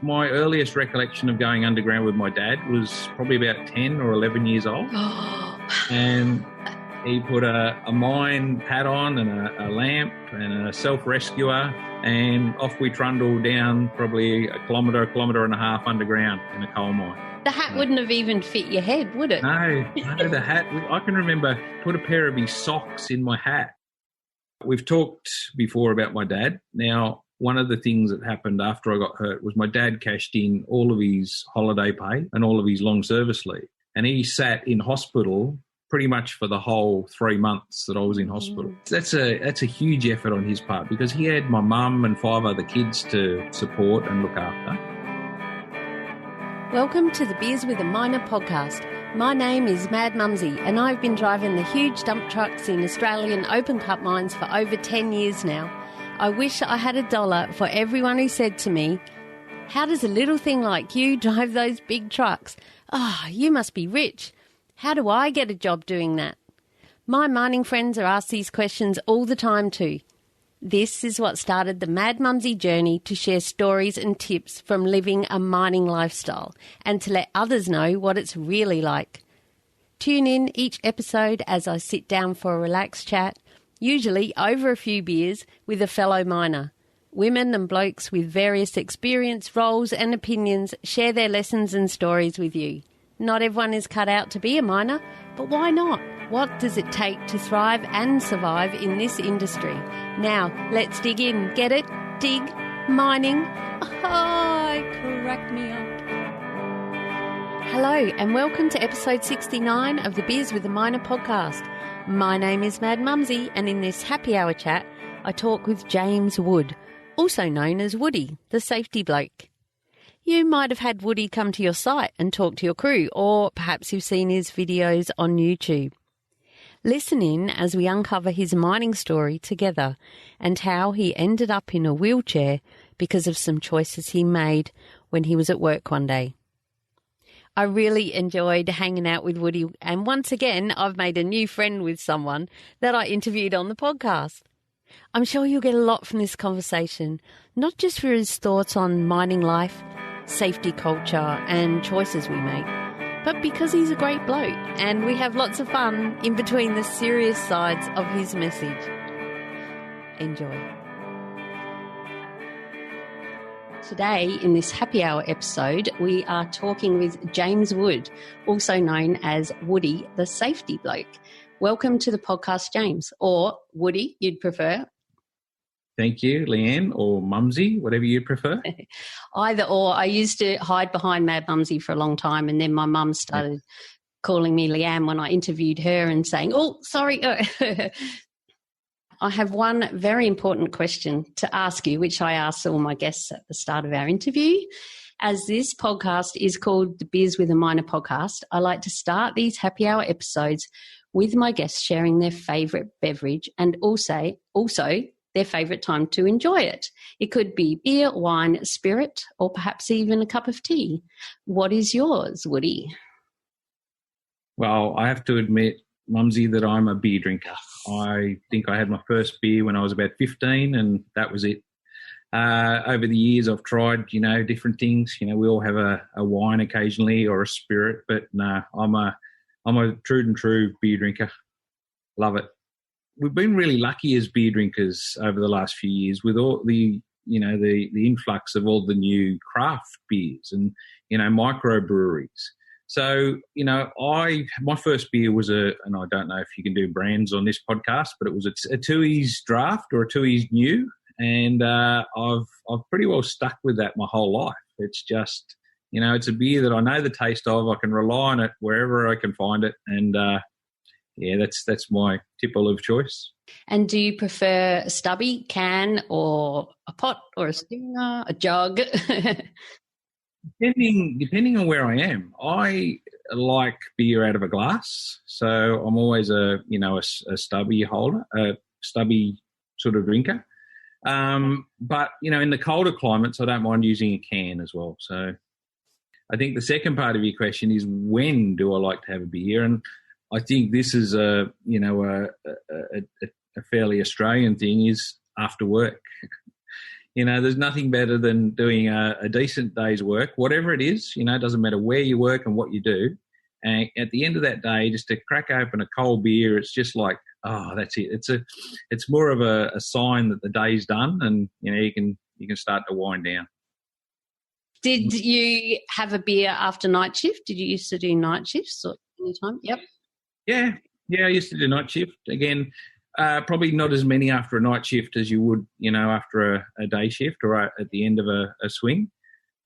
My earliest recollection of going underground with my dad was probably about 10 or 11 years old. And he put a mine hat on and a lamp and a self-rescuer, and off we trundled down probably a kilometre and a half underground in a coal mine. The hat wouldn't have even fit your head, would it? No, the hat. I can remember put a pair of his socks in my hat. We've talked before about my dad. Now, one of the things that happened after I got hurt was my dad cashed in all of his holiday pay and all of his long service leave. And he sat in hospital pretty much for the whole 3 months that I was in hospital. That's a huge effort on his part because he had my mum and 5 other kids to support and look after. Welcome to the Beers with a Miner podcast. My name is Mad Mumsy and I've been driving the huge dump trucks in Australian open cut mines for over 10 years now. I wish I had $1 for everyone who said to me, "How does a little thing like you drive those big trucks? You must be rich. How do I get a job doing that?" My mining friends are asked these questions all the time too. This is what started the Mad Mumsy journey to share stories and tips from living a mining lifestyle and to let others know what it's really like. Tune in each episode as I sit down for a relaxed chat, usually over a few beers, with a fellow miner. Women and blokes with various experience, roles and opinions share their lessons and stories with you. Not everyone is cut out to be a miner, but why not? What does it take to thrive and survive in this industry? Now, let's dig in. Get it? Dig? Mining? Crack me up. Hello and welcome to episode 69 of the Beers with a Miner podcast. My name is Mad Mumsy and in this happy hour chat, I talk with James Wood, also known as Woody, the safety bloke. You might have had Woody come to your site and talk to your crew, or perhaps you've seen his videos on YouTube. Listen in as we uncover his mining story together and how he ended up in a wheelchair because of some choices he made when he was at work one day. I really enjoyed hanging out with Woody, and once again, I've made a new friend with someone that I interviewed on the podcast. I'm sure you'll get a lot from this conversation, not just for his thoughts on mining life, safety culture and choices we make, but because he's a great bloke and we have lots of fun in between the serious sides of his message. Enjoy. Today, in this happy hour episode, we are talking with James Wood, also known as Woody, the safety bloke. Welcome to the podcast, James, or Woody, you'd prefer. Thank you, Leanne, or Mumsy, whatever you prefer. Either or. I used to hide behind Mad Mumsy for a long time, and then my mum started calling me Leanne when I interviewed her and saying, "Oh, sorry." I have one very important question to ask you, which I ask all my guests at the start of our interview. As this podcast is called the Beers with a Miner podcast, I like to start these happy hour episodes with my guests sharing their favourite beverage and also their favourite time to enjoy it. It could be beer, wine, spirit, or perhaps even a cup of tea. What is yours, Woody? Well, I have to admit, Mumsy, that I'm a beer drinker. I think I had my first beer when I was about 15 and that was it. Over the years, I've tried, different things. We all have a wine occasionally or a spirit, but no, I'm a true beer drinker. Love it. We've been really lucky as beer drinkers over the last few years with all the influx of all the new craft beers and, microbreweries. So, my first beer was and I don't know if you can do brands on this podcast, but it was a Tooheys Draft or a Tooheys New. And I've pretty well stuck with that my whole life. It's just, it's a beer that I know the taste of. I can rely on it wherever I can find it. And, that's my tipple of choice. And do you prefer a stubby, can, or a pot, or a stinger, a jug? Depending on where I am, I like beer out of a glass. So I'm always a stubby holder, a stubby sort of drinker. But in the colder climates, I don't mind using a can as well. So I think the second part of your question is, when do I like to have a beer? And I think this is a fairly Australian thing, is after work. there's nothing better than doing a decent day's work, whatever it is. It doesn't matter where you work and what you do. And at the end of that day, just to crack open a cold beer, it's just like, oh, that's it. It's more of a sign that the day's done, and you can start to wind down. Did you have a beer after night shift? Did you used to do night shifts or any time? Yep. Yeah, I used to do night shift. Again, probably not as many after a night shift as you would, after a day shift or at the end of a swing.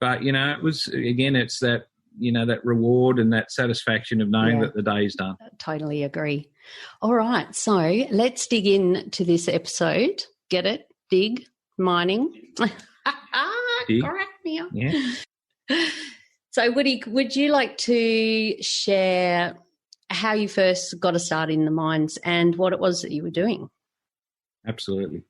But, it was, again, it's that, that reward and that satisfaction of knowing that the day's done. Totally agree. All right, so let's dig into this episode. Get it? Dig, mining. Dig. Crack me up. Yeah. So, Woody, would you like to share how you first got a start in the mines and what it was that you were doing? Absolutely.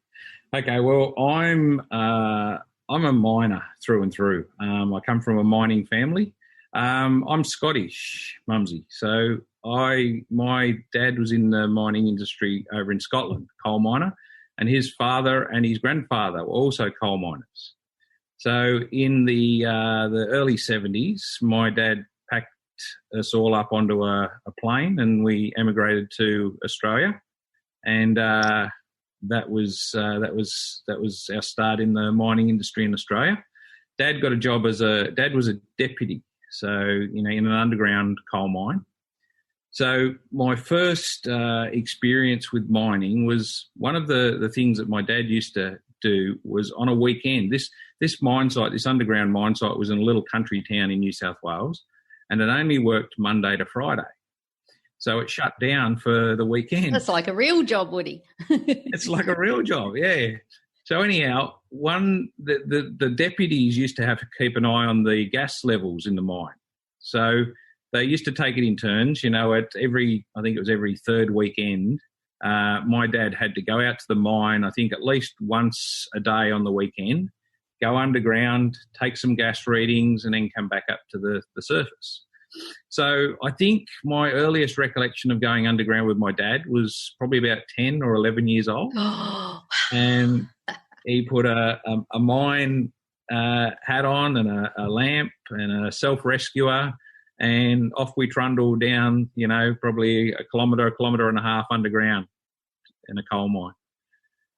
Okay, well, I'm a miner through and through. I come from a mining family. I'm Scottish, Mumsy. So my dad was in the mining industry over in Scotland, coal miner, and his father and his grandfather were also coal miners. So in the early 70s, my dad packed us all up onto a plane and we emigrated to Australia, and that was our start in the mining industry in Australia. Dad got a job Dad was a deputy, so in an underground coal mine. So my first experience with mining was one of the things that my dad used to do was on a weekend. This mine site, this underground mine site, was in a little country town in New South Wales, and it only worked Monday to Friday. So it shut down for the weekend. That's like a real job, Woody. It's like a real job, yeah. So anyhow, the deputies used to have to keep an eye on the gas levels in the mine. So they used to take it in turns, at I think it was every third weekend. My dad had to go out to the mine, I think at least once a day on the weekend, go underground, take some gas readings, and then come back up to the surface. So I think my earliest recollection of going underground with my dad was probably about 10 or 11 years old. And he put a mine hat on and a lamp and a self-rescuer, and off we trundled down, probably a kilometre and a half underground in a coal mine.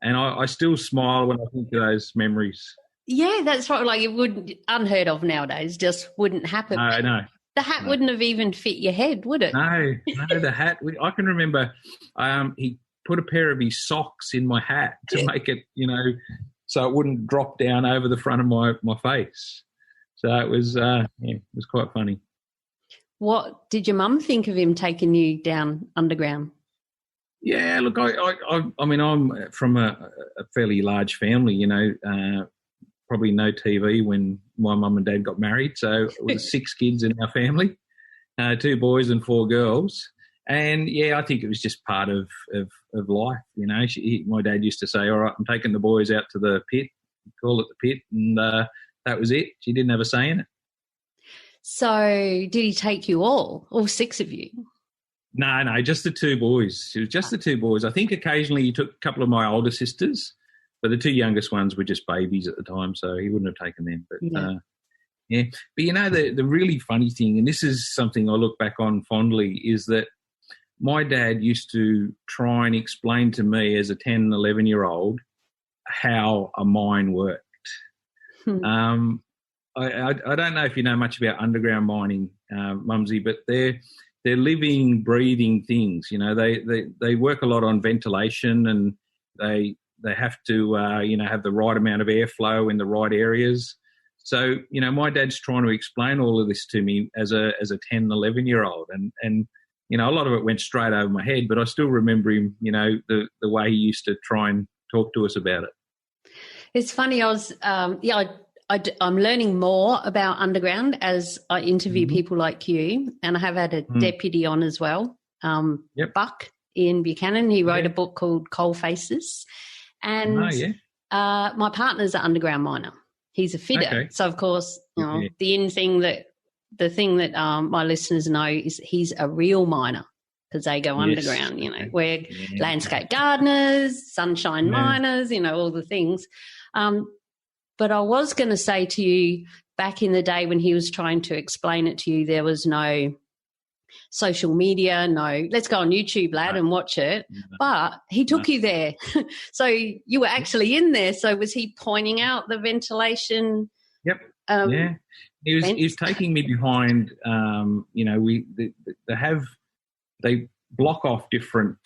And I still smile when I think of those memories. Yeah, that's right. Like it would unheard of nowadays, just wouldn't happen. No. The hat wouldn't have even fit your head, would it? No, the hat. I can remember he put a pair of his socks in my hat to make it, so it wouldn't drop down over the front of my face. So it was quite funny. What did your mum think of him taking you down underground? Yeah, look, I mean, I'm from a fairly large family, probably no TV when my mum and dad got married. So it was 6 kids in our family, 2 boys and 4 girls. And, yeah, I think it was just part of life, my dad used to say, all right, I'm taking the boys out to the pit, call it the pit, and that was it. She didn't have a say in it. So did he take you all 6 of you? No, just the 2 boys. It was just the 2 boys. I think occasionally he took a couple of my older sisters, but the 2 youngest ones were just babies at the time, so he wouldn't have taken them. But, yeah. But, the really funny thing, and this is something I look back on fondly, is that my dad used to try and explain to me as a 10, 11-year-old how a mine worked. I don't know if you know much about underground mining, Mumsy, but they're living, breathing things. They work a lot on ventilation, and they have to have the right amount of airflow in the right areas. So my dad's trying to explain all of this to me as a 10, 11-year-old, and a lot of it went straight over my head. But I still remember him, the way he used to try and talk to us about it. It's funny. I'm learning more about underground as I interview people like you, and I have had a deputy on as well, Buck in Buchanan. He wrote a book called Coal Faces, and my partner's an underground miner. He's a fitter. Okay. So, of course, the thing that my listeners know is he's a real miner because they go underground, we're landscape gardeners, sunshine miners, all the things. But I was going to say to you, back in the day when he was trying to explain it to you, there was no social media, no, let's go on YouTube, lad, and watch it. But he took you there. So you were actually in there. So was he pointing out the ventilation? Yep. Yeah. He was taking me behind, they block off different,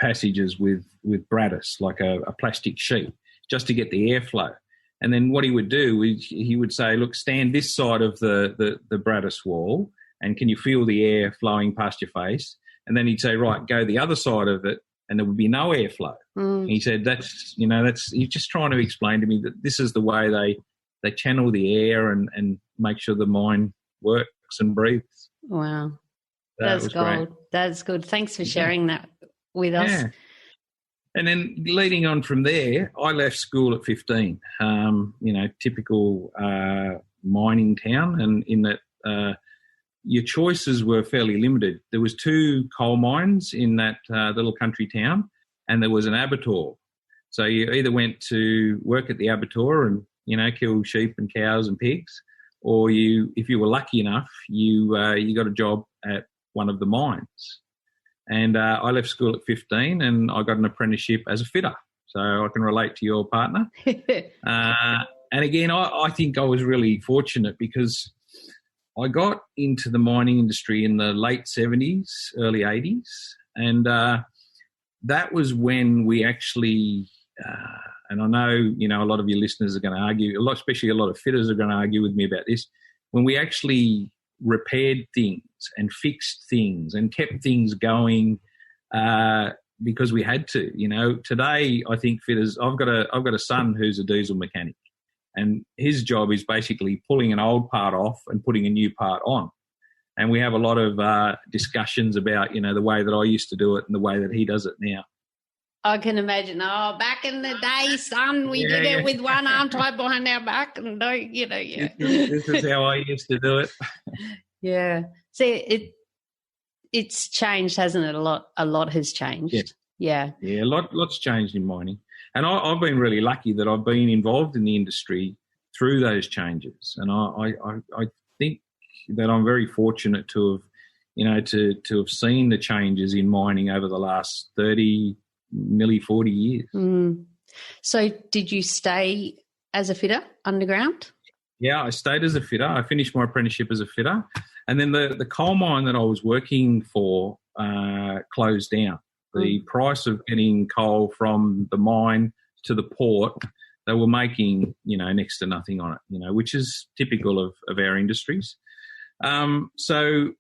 passages with Brattis, like a plastic sheet, just to get the airflow. And then what he would do is he would say, look, stand this side of the Brattis wall, and can you feel the air flowing past your face? And then he'd say, right, go the other side of it, and there would be no airflow. And he said, he's just trying to explain to me that this is the way they channel the air and make sure the mind works and breathes. Wow. That's gold. Great. That's good. Thanks for sharing that with us. Yeah. And then leading on from there, I left school at 15, typical mining town, and in that your choices were fairly limited. There was 2 coal mines in that little country town, and there was an abattoir. So you either went to work at the abattoir and, kill sheep and cows and pigs, or if you were lucky enough, you got a job at one of the mines. And I left school at 15 and I got an apprenticeship as a fitter. So I can relate to your partner. And again, I think I was really fortunate because I got into the mining industry in the late 70s, early 80s. And that was when we actually, and I know, a lot of your listeners are going to argue, especially a lot of fitters are going to argue with me about this, when we actually repaired things and fixed things and kept things going because we had to. Today I think fitters. I've got a son who's a diesel mechanic, and his job is basically pulling an old part off and putting a new part on. And we have a lot of discussions about the way that I used to do it and the way that he does it now. I can imagine. Oh, back in the day, son, we did it with one arm tied behind our back, and This is how I used to do it. Yeah. See, it's changed, hasn't it? A lot has changed. Yeah. Yeah, lots changed in mining, and I've been really lucky that I've been involved in the industry through those changes, and I think that I'm very fortunate to have, to have seen the changes in mining over the last 30. Nearly 40 years. So did you stay as a fitter underground? Yeah, I stayed as a fitter. I finished my apprenticeship as a fitter. And then the coal mine that I was working for closed down. The price of getting coal from the mine to the port, they were making, next to nothing on it, which is typical of our industries. So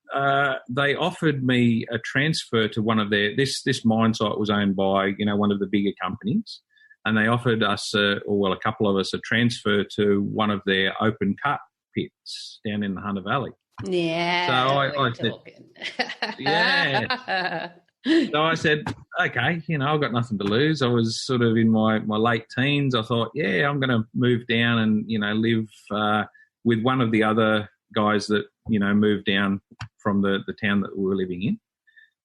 they offered me a transfer to one of this mine site was owned by, one of the bigger companies, and they offered us, a couple of us, a transfer to one of their open cut pits down in the Hunter Valley. Yeah. So I said, yeah. So I said, okay, I've got nothing to lose. I was sort of in my late teens. I thought, yeah, I'm going to move down and, live with one of the other guys that, moved down from the town that we were living in.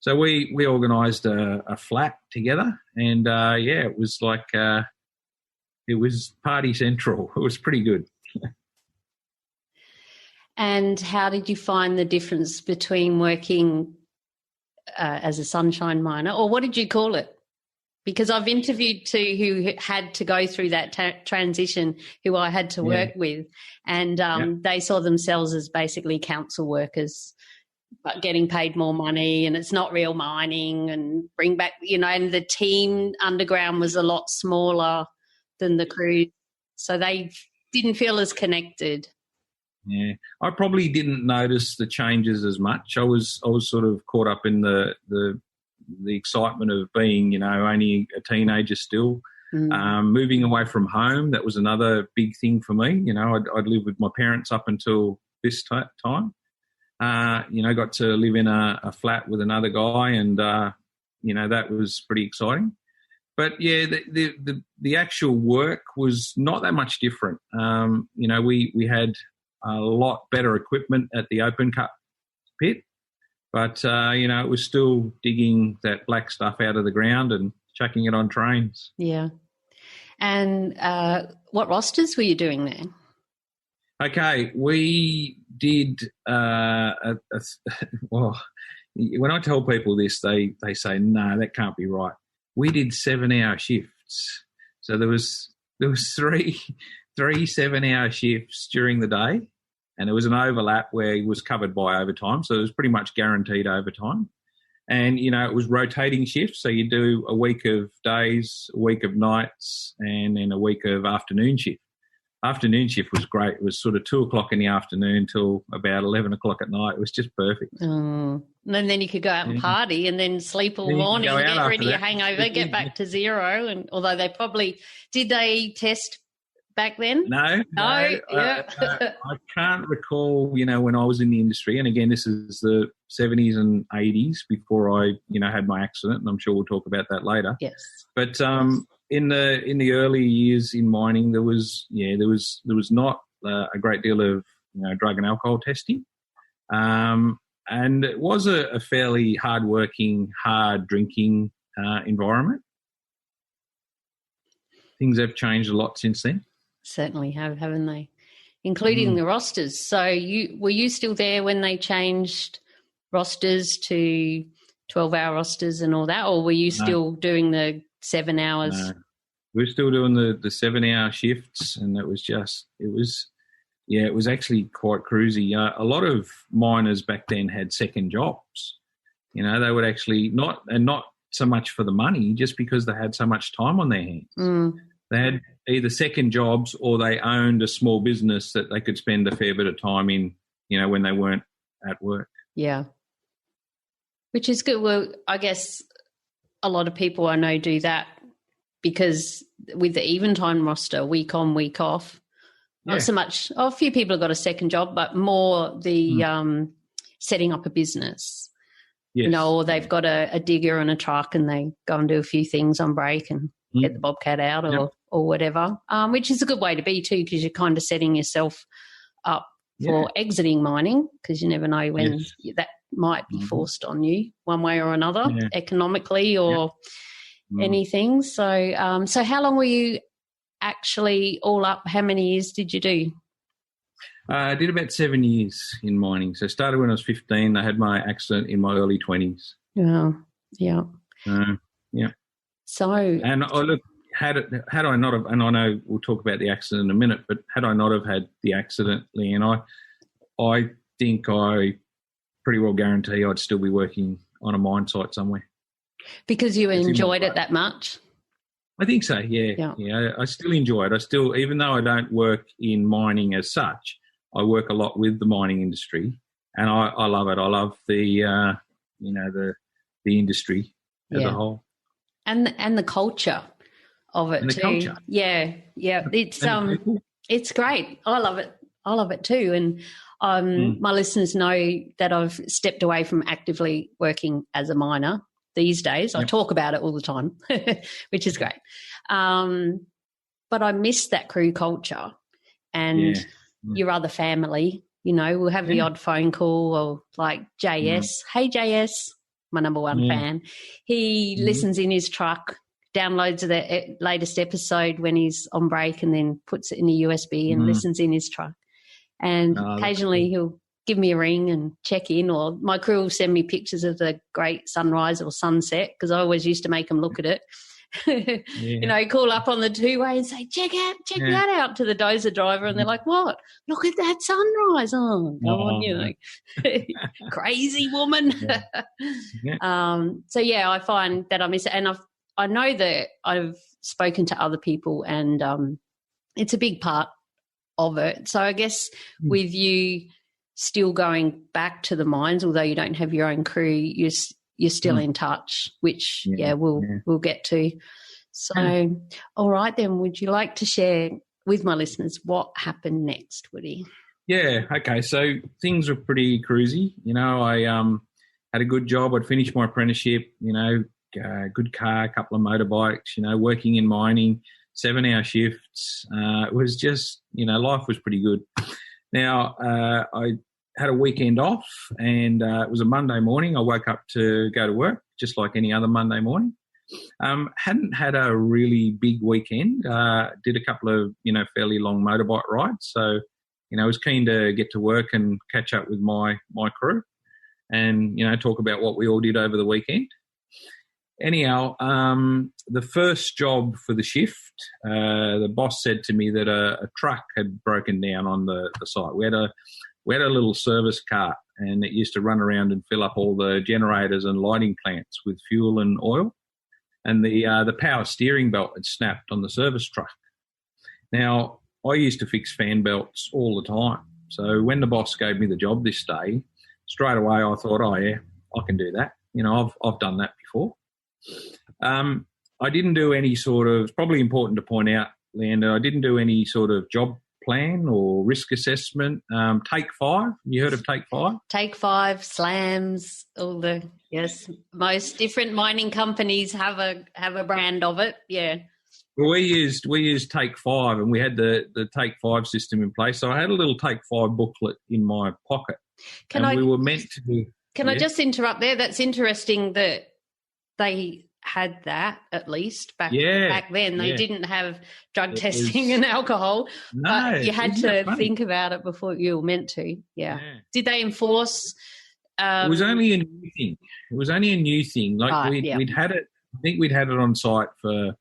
So we organised a flat together, and it was like it was party central. It was pretty good. And how did you find the difference between working as a sunshine miner, or what did you call it? Because I've interviewed 2 who had to go through that transition, who I had to work with, and they saw themselves as basically council workers, but getting paid more money, and it's not real mining, and bring back, and the team underground was a lot smaller than the crew, so they didn't feel as connected. Yeah, I probably didn't notice the changes as much. I was sort of caught up in the excitement of being, only a teenager still, moving away from home. That was another big thing for me. I'd lived with my parents up until this time. Got to live in a flat with another guy, and that was pretty exciting. But yeah, the actual work was not that much different. We had a lot better equipment at the open cut pit. But, it was still digging that black stuff out of the ground and chucking it on trains. Yeah. And what rosters were you doing there? Okay, we did. Well, when I tell people this, they say, "No, that can't be right." We did 7-hour shifts, so there was three 7-hour shifts during the day, and there was an overlap where it was covered by overtime, so it was pretty much guaranteed overtime. And it was rotating shifts, so you do a week of days, a week of nights, and then a week of afternoon shift. Afternoon shift was great. It was sort of 2:00 in the afternoon till about 11:00 at night. It was just perfect. And then you could go out and party and then sleep all morning, get rid of your hangover, get back to zero. And although did they test back then? No. Yeah. I can't recall, when I was in the industry, and again, this is the 70s and 80s before I, had my accident, and I'm sure we'll talk about that later. Yes. But in the early years in mining, there was not a great deal of drug and alcohol testing, and it was a fairly hard-working, hard-drinking environment. Things have changed a lot since then. Certainly have, haven't they? Including the rosters. So were you still there when they changed rosters to 12-hour rosters and all that, or were you still doing the 7 hours? No. We were still doing the 7-hour shifts, and it was actually quite cruisy. A lot of miners back then had second jobs. They would actually not so much for the money, just because they had so much time on their hands. They had either second jobs or they owned a small business that they could spend a fair bit of time in, when they weren't at work. Yeah. Which is good. Well, I guess a lot of people I know do that, because with the even time roster, week on, week off, not so much, a few people have got a second job, but more the setting up a business. Yes. Or they've got a digger and a truck and they go and do a few things on break and get the bobcat out or whatever, which is a good way to be too, because you're kind of setting yourself up for exiting mining, because you never know when that might be forced on you one way or another, economically or anything. So so how long were you actually all up? How many years did you do? I did about 7 years in mining. So I started when I was 15. I had my accident in my early 20s. Oh, yeah. So, and look, had I not have, and I know we'll talk about the accident in a minute, but had I not have had the accident, Leanne, I think I pretty well guarantee I'd still be working on a mine site somewhere. Because you enjoyed it that much? I think so, yeah. I still enjoy it. Even though I don't work in mining as such, I work a lot with the mining industry, and I love it. I love the the industry as a whole, and the culture of it too. Culture. Yeah. It's great. I love it too. And my listeners know that I've stepped away from actively working as a miner these days. I talk about it all the time, which is great. But I miss that crew culture and your other family. We'll have the odd phone call, or like JS. Hey, JS, my number one fan. He listens in his truck, downloads the latest episode when he's on break, and then puts it in a USB and listens in his truck. And occasionally he'll give me a ring and check in, or my crew will send me pictures of the great sunrise or sunset, because I always used to make them look at it. Call up on the two-way and say, check that out, to the dozer driver, and they're like, what? Look at that sunrise. Oh, go on, crazy woman. So, I find that I miss it. And I know that I've spoken to other people, and it's a big part of it. So I guess with you still going back to the mines, although you don't have your own crew, you're still in touch, which we'll get to. So, all right then, would you like to share with my listeners what happened next, Woody? Yeah, okay. So things were pretty cruisy. I had a good job. I'd finished my apprenticeship, good car, a couple of motorbikes, working in mining, 7-hour shifts. It was just, life was pretty good. Now, I had a weekend off, and it was a Monday morning. I woke up to go to work just like any other Monday morning. Hadn't had a really big weekend. Did a couple of, fairly long motorbike rides. So, was keen to get to work and catch up with my crew and, talk about what we all did over the weekend. Anyhow, the first job for the shift, the boss said to me that a truck had broken down on the site. We had a little service cart, and it used to run around and fill up all the generators and lighting plants with fuel and oil. And the power steering belt had snapped on the service truck. Now, I used to fix fan belts all the time. So when the boss gave me the job this day, straight away I thought, oh yeah, I can do that. I've done that before. I didn't do any sort of, it's probably important to point out, Leander, I didn't do any sort of job plan or risk assessment. Take 5, you heard of Take 5? Take 5, slams, all the, yes, most different mining companies have a brand of it, yeah. Well, we used Take 5, and we had the Take 5 system in place. So I had a little Take 5 booklet in my pocket. We were meant to do. Can I just interrupt there? That's interesting that they had that, at least back then. They didn't have drug testing and alcohol. No, but you had to think about it before you were meant to. Yeah. Did they enforce? It was only a new thing. Like we'd had it. I think we'd had it on site for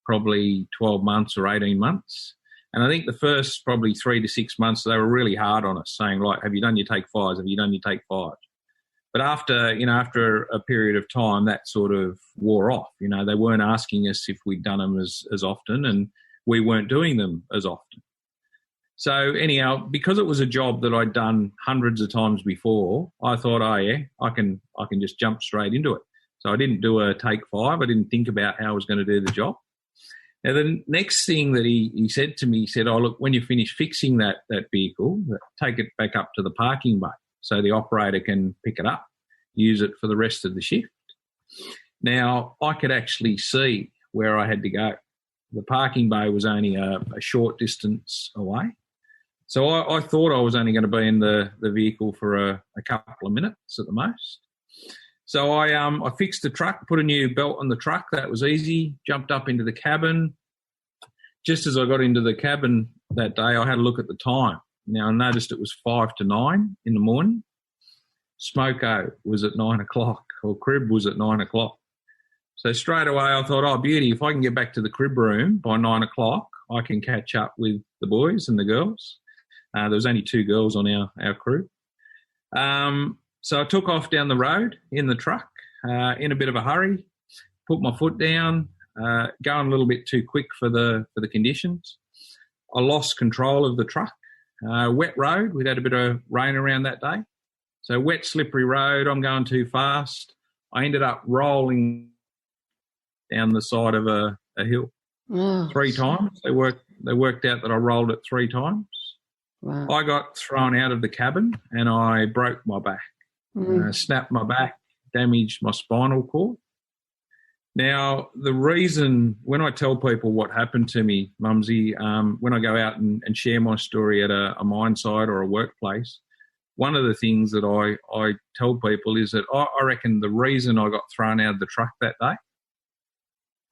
probably 12 months or 18 months. And I think the first probably 3 to 6 months, they were really hard on us, saying, like, have you done your Take 5s? Have you done your Take 5s? But after a period of time, that sort of wore off. They weren't asking us if we'd done them as often, and we weren't doing them as often. So anyhow, because it was a job that I'd done hundreds of times before, I thought, oh yeah, I can just jump straight into it. So I didn't do a Take 5. I didn't think about how I was going to do the job. Now, the next thing that he said to me, he said, oh, look, when you finish fixing that vehicle, take it back up to the parking bay so the operator can pick it up, use it for the rest of the shift. Now, I could actually see where I had to go. The parking bay was only a short distance away. So I thought I was only going to be in the vehicle for a couple of minutes at the most. So I fixed the truck, put a new belt on the truck. That was easy. Jumped up into the cabin. Just as I got into the cabin that day, I had a look at the time. Now, I noticed it was 5 to 9 in the morning. Smoko was at 9 o'clock, or crib was at 9 o'clock. So straight away I thought, oh, beauty, if I can get back to the crib room by 9 o'clock, I can catch up with the boys and the girls. There was only 2 girls on our crew. So I took off down the road in the truck in a bit of a hurry, put my foot down, going a little bit too quick for the conditions. I lost control of the truck. Wet road, we'd had a bit of rain around that day. So wet, slippery road, I'm going too fast. I ended up rolling down the side of a hill 3 times. They worked out that I rolled it 3 times. Wow. I got thrown out of the cabin and I broke my back. Snapped my back, damaged my spinal cord. Now, the reason, when I tell people what happened to me, Mumsy, when I go out and share my story at a mine site or a workplace, one of the things that I tell people is that I reckon the reason I got thrown out of the truck that day,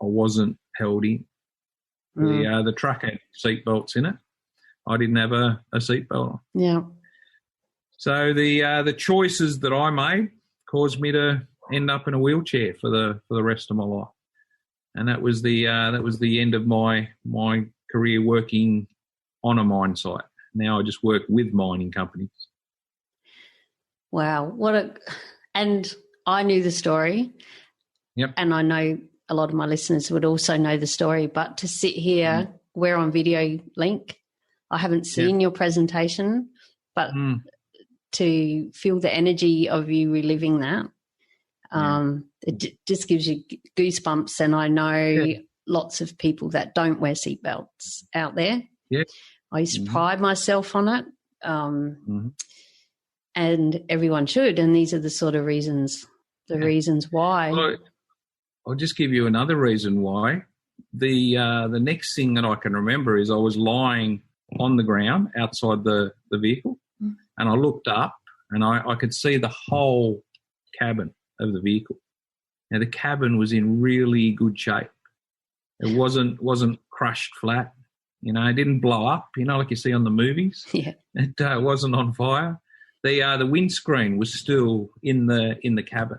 I wasn't held in. The truck had seat belts in it. I didn't have a seat belt on. Yeah. So the choices that I made caused me to end up in a wheelchair for the rest of my life, and that was the end of my career working on a mine site. Now I just work with mining companies. Wow, and I knew the story. Yep. And I know a lot of my listeners would also know the story, but to sit here, we're on video link. I haven't seen your presentation, but to feel the energy of you reliving that, it just gives you goosebumps. And I know lots of people that don't wear seatbelts out there. Yeah. I used to pride myself on it, and everyone should. And these are the sort of reasons, reasons why. Well, I'll just give you another reason why. The next thing that I can remember is I was lying on the ground outside the vehicle, and I looked up and I could see the whole cabin of the vehicle. Now, the cabin was in really good shape. It wasn't crushed flat. It didn't blow up, like you see on the movies. Yeah. It wasn't on fire. The windscreen was still in the cabin.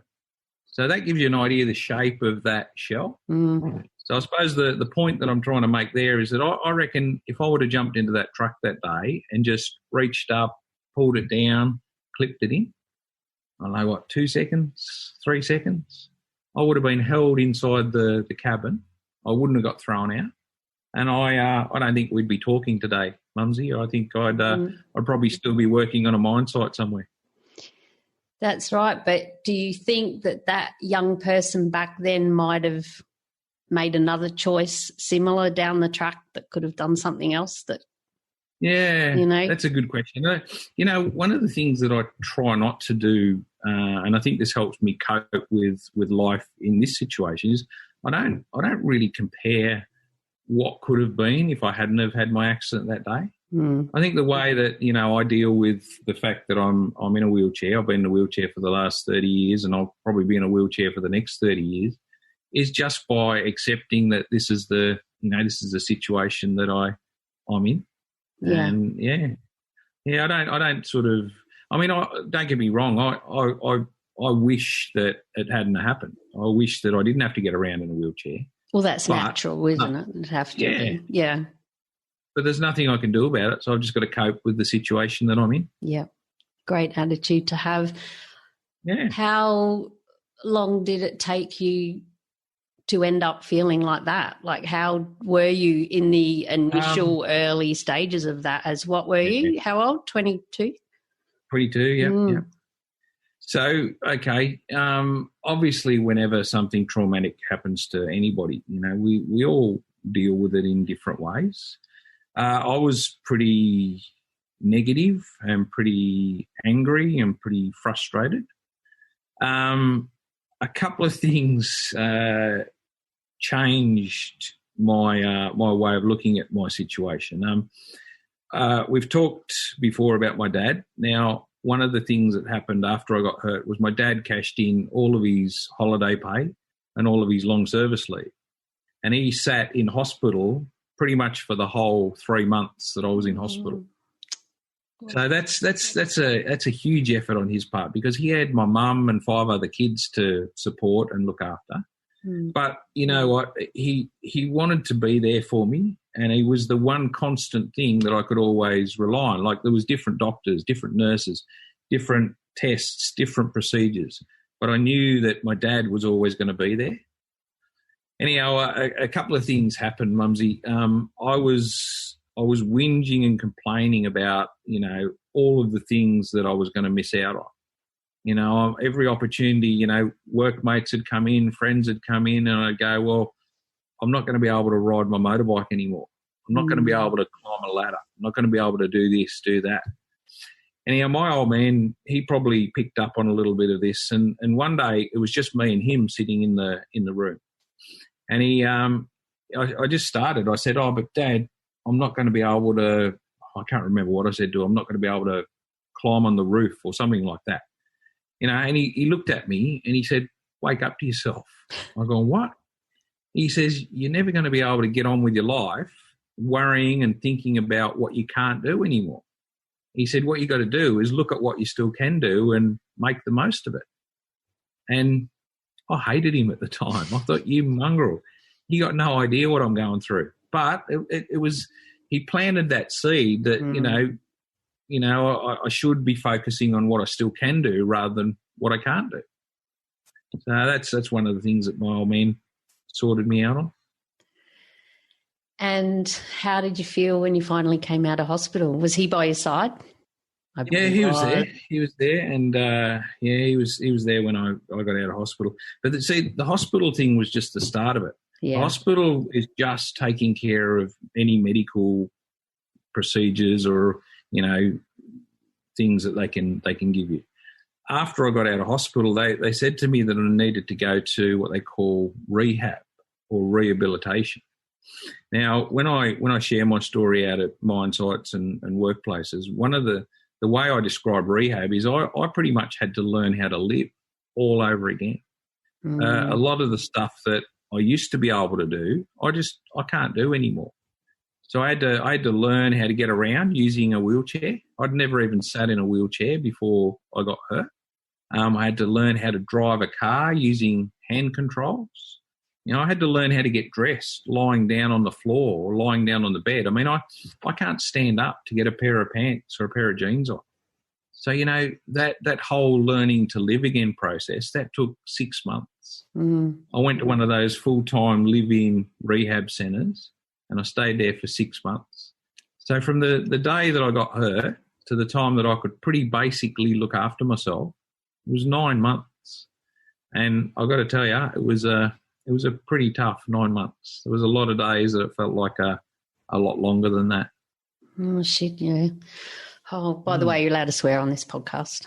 So that gives you an idea of the shape of that shell. Mm. So I suppose the point that I'm trying to make there is that I reckon if I would have jumped into that truck that day and just reached up, pulled it down, clipped it in, I don't know, 2 seconds, 3 seconds, I would have been held inside the cabin. I wouldn't have got thrown out. And I don't think we'd be talking today, Mumsy. I think I'd probably still be working on a mine site somewhere. That's right. But do you think that young person back then might have made another choice similar down the track that could have done something else that? Yeah, that's a good question. One of the things that I try not to do, and I think this helps me cope with life in this situation, is I don't really compare what could have been if I hadn't have had my accident that day. Mm. I think the way that, I deal with the fact that I'm in a wheelchair, I've been in a wheelchair for the last 30 years and I'll probably be in a wheelchair for the next 30 years, is just by accepting that this is the situation that I'm in. Yeah. And I don't sort of, don't get me wrong. I wish that it hadn't happened. I wish that I didn't have to get around in a wheelchair. Well, that's natural, isn't it? It'd have to be. Yeah. But there's nothing I can do about it, so I've just got to cope with the situation that I'm in. Yeah. Great attitude to have. Yeah. How long did it take you to end up feeling like that? Like, how were you in the initial early stages of that? What were you? How old? 22? 22, yeah. So, okay, obviously whenever something traumatic happens to anybody, we all deal with it in different ways. I was pretty negative and pretty angry and pretty frustrated. A couple of things changed my way of looking at my situation. We've talked before about my dad. Now, one of the things that happened after I got hurt was my dad cashed in all of his holiday pay and all of his long service leave. And he sat in hospital pretty much for the whole 3 months that I was in hospital. So that's a huge effort on his part because he had my mum and 5 other kids to support and look after. But you know what? He wanted to be there for me, and he was the one constant thing that I could always rely on. Like there was different doctors, different nurses, different tests, different procedures, but I knew that my dad was always going to be there. Anyhow, a couple of things happened, Mumsy. I was whinging and complaining about, all of the things that I was going to miss out on. Every opportunity, workmates had come in, friends had come in, and I'd go, well, I'm not going to be able to ride my motorbike anymore. I'm not going to be able to climb a ladder. I'm not going to be able to do this, do that. Anyhow, my old man, he probably picked up on a little bit of this, and one day it was just me and him sitting in the room. And I just started. I said, oh, but Dad, I'm not going to be able to, I can't remember what I said to him, I'm not going to be able to climb on the roof or something like that. And he looked at me and he said, wake up to yourself. I go, what? He says, you're never going to be able to get on with your life worrying and thinking about what you can't do anymore. He said, what you got to do is look at what you still can do and make the most of it. And I hated him at the time. I thought, you mongrel, you got no idea what I'm going through. But it was, he planted that seed that, I should be focusing on what I still can do rather than what I can't do. So that's one of the things that my old man sorted me out on. And how did you feel when you finally came out of hospital? Was he by your side? Yeah, he was there. He was there, and he was there when I got out of hospital. But the hospital thing was just the start of it. Yeah. The hospital is just taking care of any medical procedures or things that they can give you. After I got out of hospital, they said to me that I needed to go to what they call rehab or rehabilitation. Now, when I share my story out at mine sites and workplaces, one of the way I describe rehab is I pretty much had to learn how to live all over again. A lot of the stuff that I used to be able to do, I can't do anymore. So I had to learn how to get around using a wheelchair. I'd never even sat in a wheelchair before I got hurt. I had to learn how to drive a car using hand controls. I had to learn how to get dressed lying down on the floor or lying down on the bed. I mean, I can't stand up to get a pair of pants or a pair of jeans on. So, that whole learning to live again process, that took 6 months. I went to one of those full-time live-in rehab centres and I stayed there for 6 months. So from the day that I got hurt to the time that I could pretty basically look after myself, it was 9 months. And I've got to tell you, it was a pretty tough 9 months. There was a lot of days that it felt like a lot longer than that. Oh, shit, yeah. Oh, by the way, you're allowed to swear on this podcast.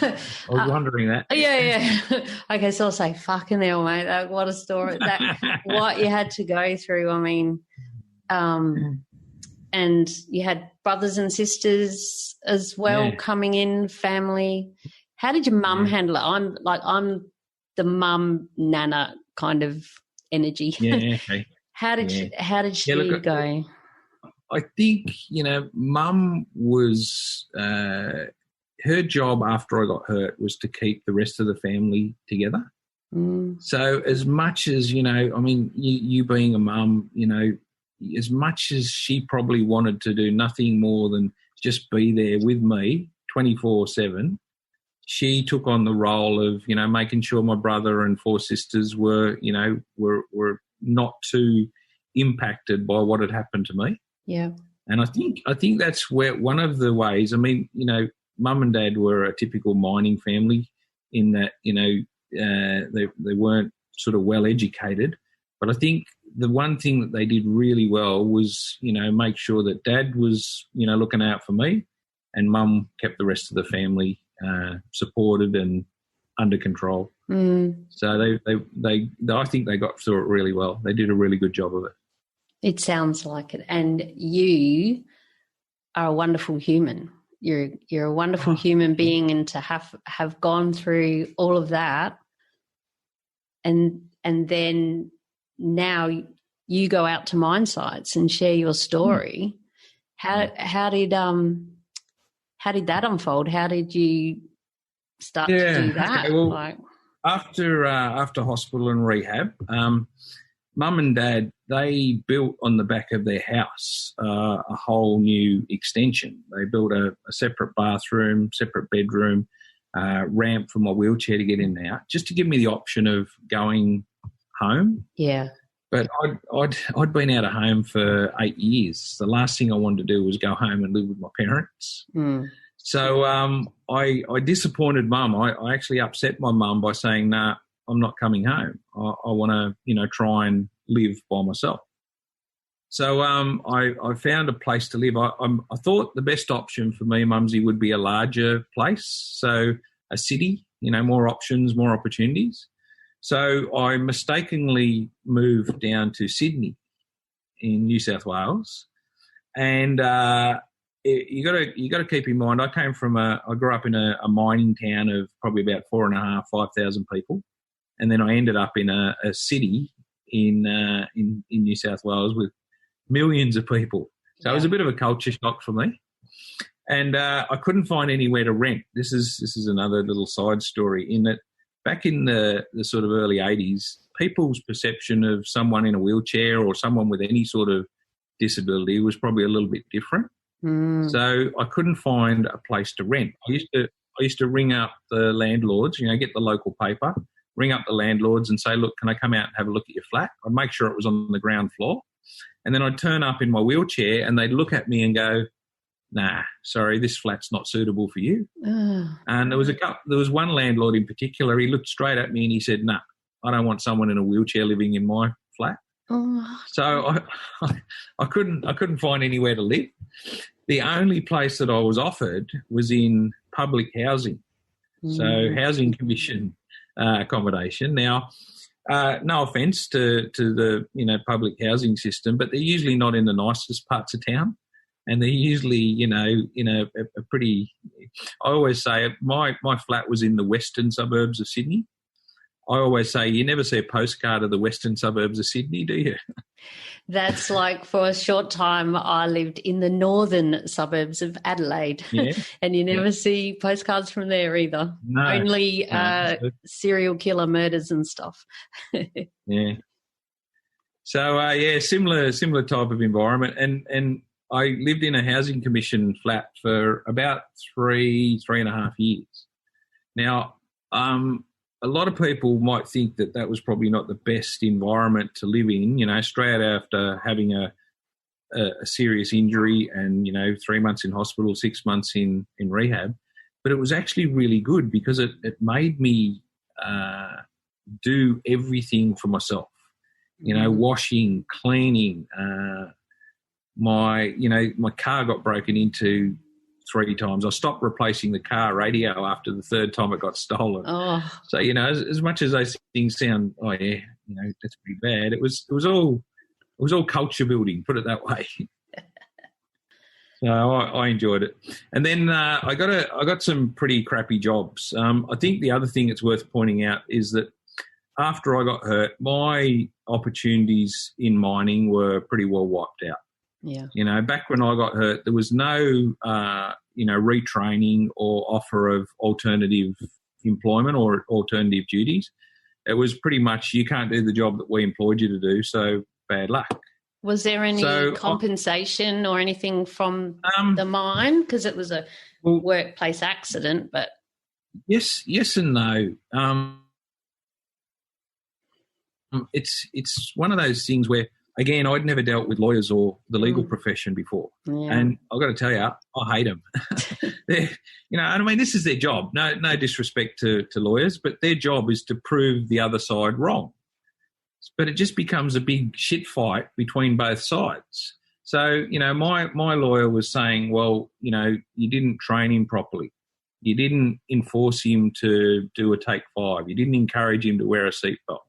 I was wondering that. Yeah. Okay, so I'll say, fucking hell, mate. What a story. What you had to go through. I mean, and you had brothers and sisters as well coming in, family. How did your mum handle it? I'm the mum nana kind of energy. Yeah, okay. How did she go? I think, Mum was, her job after I got hurt was to keep the rest of the family together. So as much as, you being a mum, as much as she probably wanted to do nothing more than just be there with me 24/7, she took on the role of, making sure my brother and 4 sisters were not too impacted by what had happened to me. Yeah. And I think that's where one of the ways, Mum and Dad were a typical mining family in that, they weren't sort of well educated. But I think the one thing that they did really well was, make sure that Dad was, looking out for me and Mum kept the rest of the family supported and under control. So I think they got through it really well. They did a really good job of it. It sounds like it. And you are a wonderful human. You're a wonderful human being, and to have gone through all of that and then now you go out to mine sites and share your story. How did that unfold? How did you start to do that? Okay, well, after hospital and rehab, Mum and Dad, they built on the back of their house a whole new extension. They built a separate bathroom, separate bedroom, ramp for my wheelchair to get in and out, just to give me the option of going home. Yeah. But I'd been out of home for 8 years. The last thing I wanted to do was go home and live with my parents. So I disappointed Mum. I actually upset my mum by saying, nah, I'm not coming home. I want to, try and live by myself. So I found a place to live. I thought the best option for me, Mumsy, would be a larger place, so a city, more options, more opportunities. So I mistakenly moved down to Sydney in New South Wales, and you got to keep in mind, I grew up in a mining town of probably about 4,500-5,000 people. And then I ended up in a city in New South Wales with millions of people. So it was a bit of a culture shock for me. And I couldn't find anywhere to rent. This is another little side story in that back in the sort of early 80s, people's perception of someone in a wheelchair or someone with any sort of disability was probably a little bit different. So I couldn't find a place to rent. I used to ring up the landlords, get the local paper, ring up the landlords and say, look, can I come out and have a look at your flat? I'd make sure it was on the ground floor. And then I'd turn up in my wheelchair and they'd look at me and go, nah, sorry, this flat's not suitable for you. And there was one landlord in particular, he looked straight at me and he said, nah, I don't want someone in a wheelchair living in my flat. So I couldn't find anywhere to live. The only place that I was offered was in public housing. So housing commission accommodation. Now, no offence to the public housing system, but they're usually not in the nicest parts of town, and they're usually in a pretty. I always say my flat was in the western suburbs of Sydney, I always say you never see a postcard of the western suburbs of Sydney, do you? That's like, for a short time, I lived in the northern suburbs of Adelaide, and you never see postcards from there either. No. Only serial killer murders and stuff. Yeah. So, similar type of environment. And I lived in a housing commission flat for about 3.5 years. Now, a lot of people might think that was probably not the best environment to live in, straight after having a serious injury and, 3 months in hospital, 6 months in rehab. But it was actually really good because it made me do everything for myself, washing, cleaning. My car got broken into 3 times. I stopped replacing the car radio after the 3rd time it got stolen. Oh. So, as much as those things sound, that's pretty bad, it was all culture building, put it that way. So I enjoyed it. And then I got some pretty crappy jobs. I think the other thing that's worth pointing out is that after I got hurt, my opportunities in mining were pretty well wiped out. Yeah. Back when I got hurt, there was no, retraining or offer of alternative employment or alternative duties. It was pretty much, you can't do the job that we employed you to do, so bad luck. Was there any compensation or anything from the mine? Because it was a workplace accident, but... Yes and no. It's one of those things where, again, I'd never dealt with lawyers or the legal profession before. Yeah. And I've got to tell you, I hate them. This is their job. No disrespect to lawyers, but their job is to prove the other side wrong. But it just becomes a big shit fight between both sides. So, my lawyer was saying, well, you didn't train him properly. You didn't enforce him to do a take 5. You didn't encourage him to wear a seatbelt.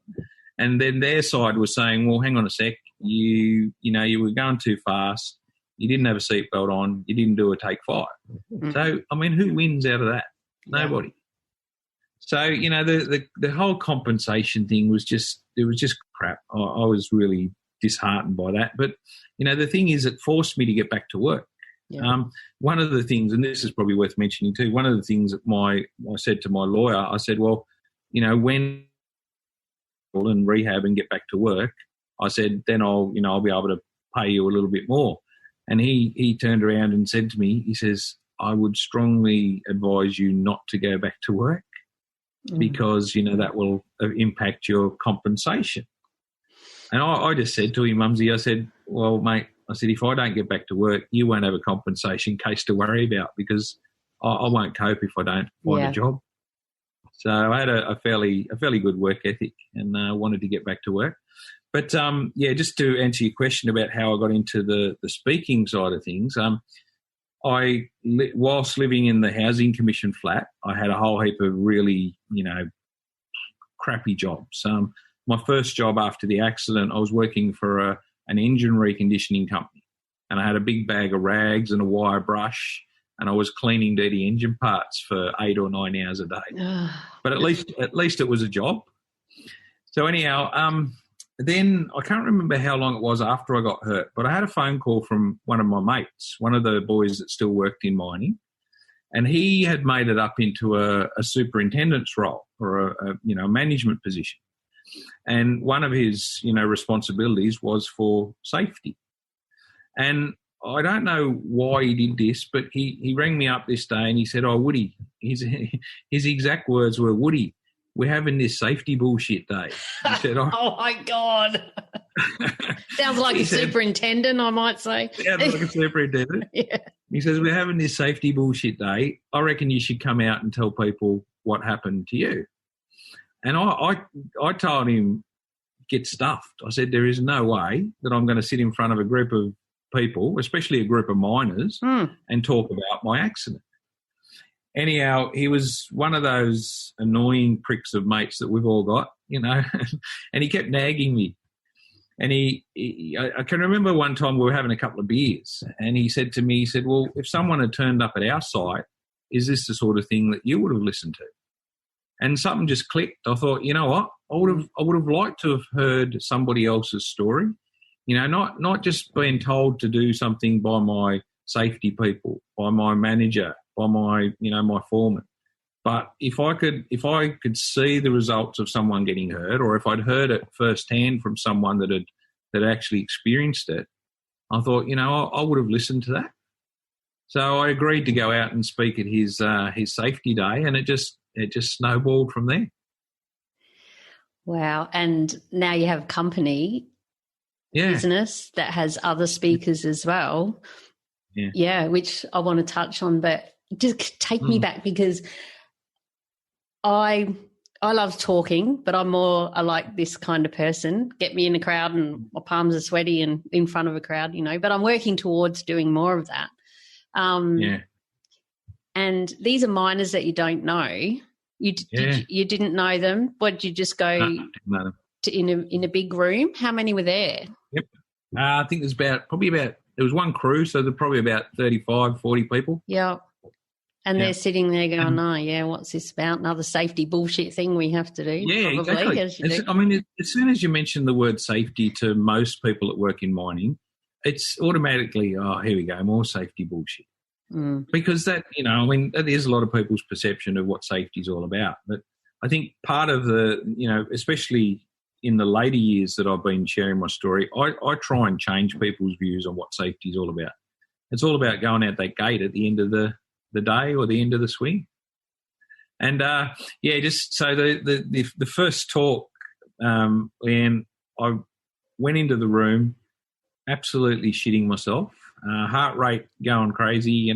And then their side was saying, well, hang on a sec. You were going too fast. You didn't have a seatbelt on. You didn't do a take 5. Mm-hmm. So, who wins out of that? Nobody. So, the whole compensation thing was just crap. I was really disheartened by that. But, the thing is, it forced me to get back to work. Yeah. One of the things, and this is probably worth mentioning too, one of the things that I said to my lawyer, I said, well, when and rehab and get back to work, I said, then I'll be able to pay you a little bit more. And he turned around and said to me, he says, I would strongly advise you not to go back to work because, that will impact your compensation. And I just said to him, Mumsy, I said, well, mate, I said, if I don't get back to work, you won't have a compensation case to worry about because I won't cope if I don't find a job. So I had a fairly good work ethic and wanted to get back to work. But, just to answer your question about how I got into the speaking side of things, whilst living in the housing commission flat, I had a whole heap of really, crappy jobs. My first job after the accident, I was working for an engine reconditioning company, and I had a big bag of rags and a wire brush, and I was cleaning dirty engine parts for 8 or 9 hours a day. But at least it was a job. So anyhow, then I can't remember how long it was after I got hurt, but I had a phone call from one of my mates, one of the boys that still worked in mining, and he had made it up into a superintendent's role or a management position. And one of his, responsibilities was for safety. And I don't know why he did this, but he rang me up this day and he said, oh, Woody, his exact words were, Woody, we're having this safety bullshit day. He said, oh my God. Sounds like a superintendent, I might say. Sounds like a superintendent. Yeah. He says, we're having this safety bullshit day. I reckon you should come out and tell people what happened to you. And I told him, get stuffed. I said, there is no way that I'm going to sit in front of a group of people, especially a group of miners, and talk about my accident. Anyhow, he was one of those annoying pricks of mates that we've all got, and he kept nagging me. And I can remember one time we were having a couple of beers, and he said to me, well, if someone had turned up at our site, is this the sort of thing that you would have listened to? And something just clicked. I thought, you know what? I would have liked to have heard somebody else's story. Not just being told to do something by my safety people, by my manager, by my my foreman. But if I could see the results of someone getting hurt, or if I'd heard it firsthand from someone that had actually experienced it, I thought, I would have listened to that. So I agreed to go out and speak at his safety day, and it just snowballed from there. Wow! And now you have a company, business that has other speakers as well. Yeah, which I want to touch on, but just take me back, because I love talking, but I like this kind of person. Get me in a crowd and my palms are sweaty and in front of a crowd, but I'm working towards doing more of that. And these are miners that you don't know. You didn't know them, but did you just go in a big room? How many were there? Yep. I think there's there was one crew, so there's probably about 35, 40 people. Yeah. And they're sitting there going, what's this about? Another safety bullshit thing we have to do. Yeah, probably, exactly. As soon as you mention the word safety to most people that work in mining, it's automatically, here we go, more safety bullshit. Because that is a lot of people's perception of what safety is all about. But I think part of the, especially in the later years that I've been sharing my story, I try and change people's views on what safety is all about. It's all about going out that gate at the end of the day or the end of the swing. And, just so the first talk, and I went into the room absolutely shitting myself, heart rate going crazy,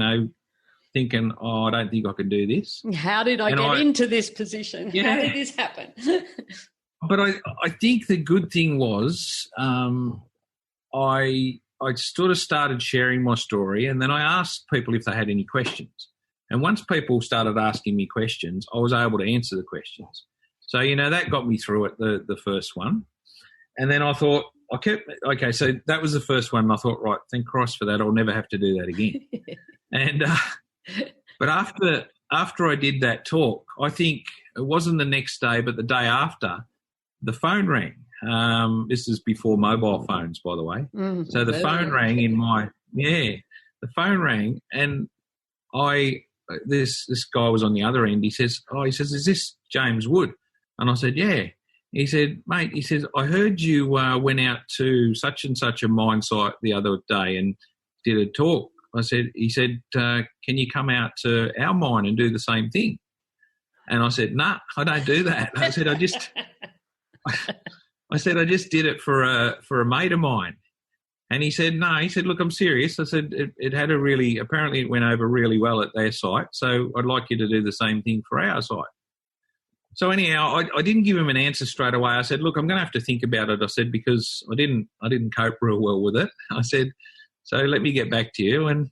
thinking, I don't think I can do this. How did I get into this position? Yeah. How did this happen? But I think the good thing was I sort of started sharing my story, and then I asked people if they had any questions. And once people started asking me questions, I was able to answer the questions. So, that got me through it, the first one. And then I thought, so that was the first one. And I thought, right, thank Christ for that. I'll never have to do that again. And but after I did that talk, I think it wasn't the next day, but the day after, the phone rang. This is before mobile phones, by the way. So the phone rang the phone rang, and this guy was on the other end. He says, is this James Wood? And I said, yeah. He said, mate, I heard you went out to such and such a mine site the other day and did a talk. He said, can you come out to our mine and do the same thing? And I said, nah, I don't do that. I said, I just did it for a mate of mine. And he said, no, look, I'm serious. I said, apparently it went over really well at their site. So I'd like you to do the same thing for our site. So anyhow, I didn't give him an answer straight away. I said, look, I'm going to have to think about it. I said, because I didn't cope real well with it. I said, so let me get back to you. And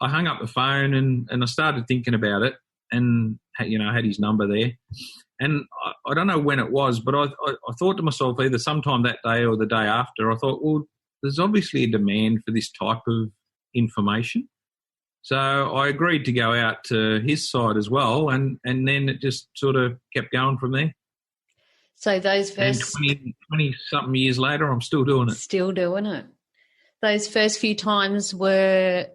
I hung up the phone and I started thinking about it, and, I had his number there. And I don't know when it was, but I thought to myself, either sometime that day or the day after, I thought, well, there's obviously a demand for this type of information. So I agreed to go out to his side as well, and then it just sort of kept going from there. So those first... And 20-something years later, I'm still doing it. Still doing it. Those first few times were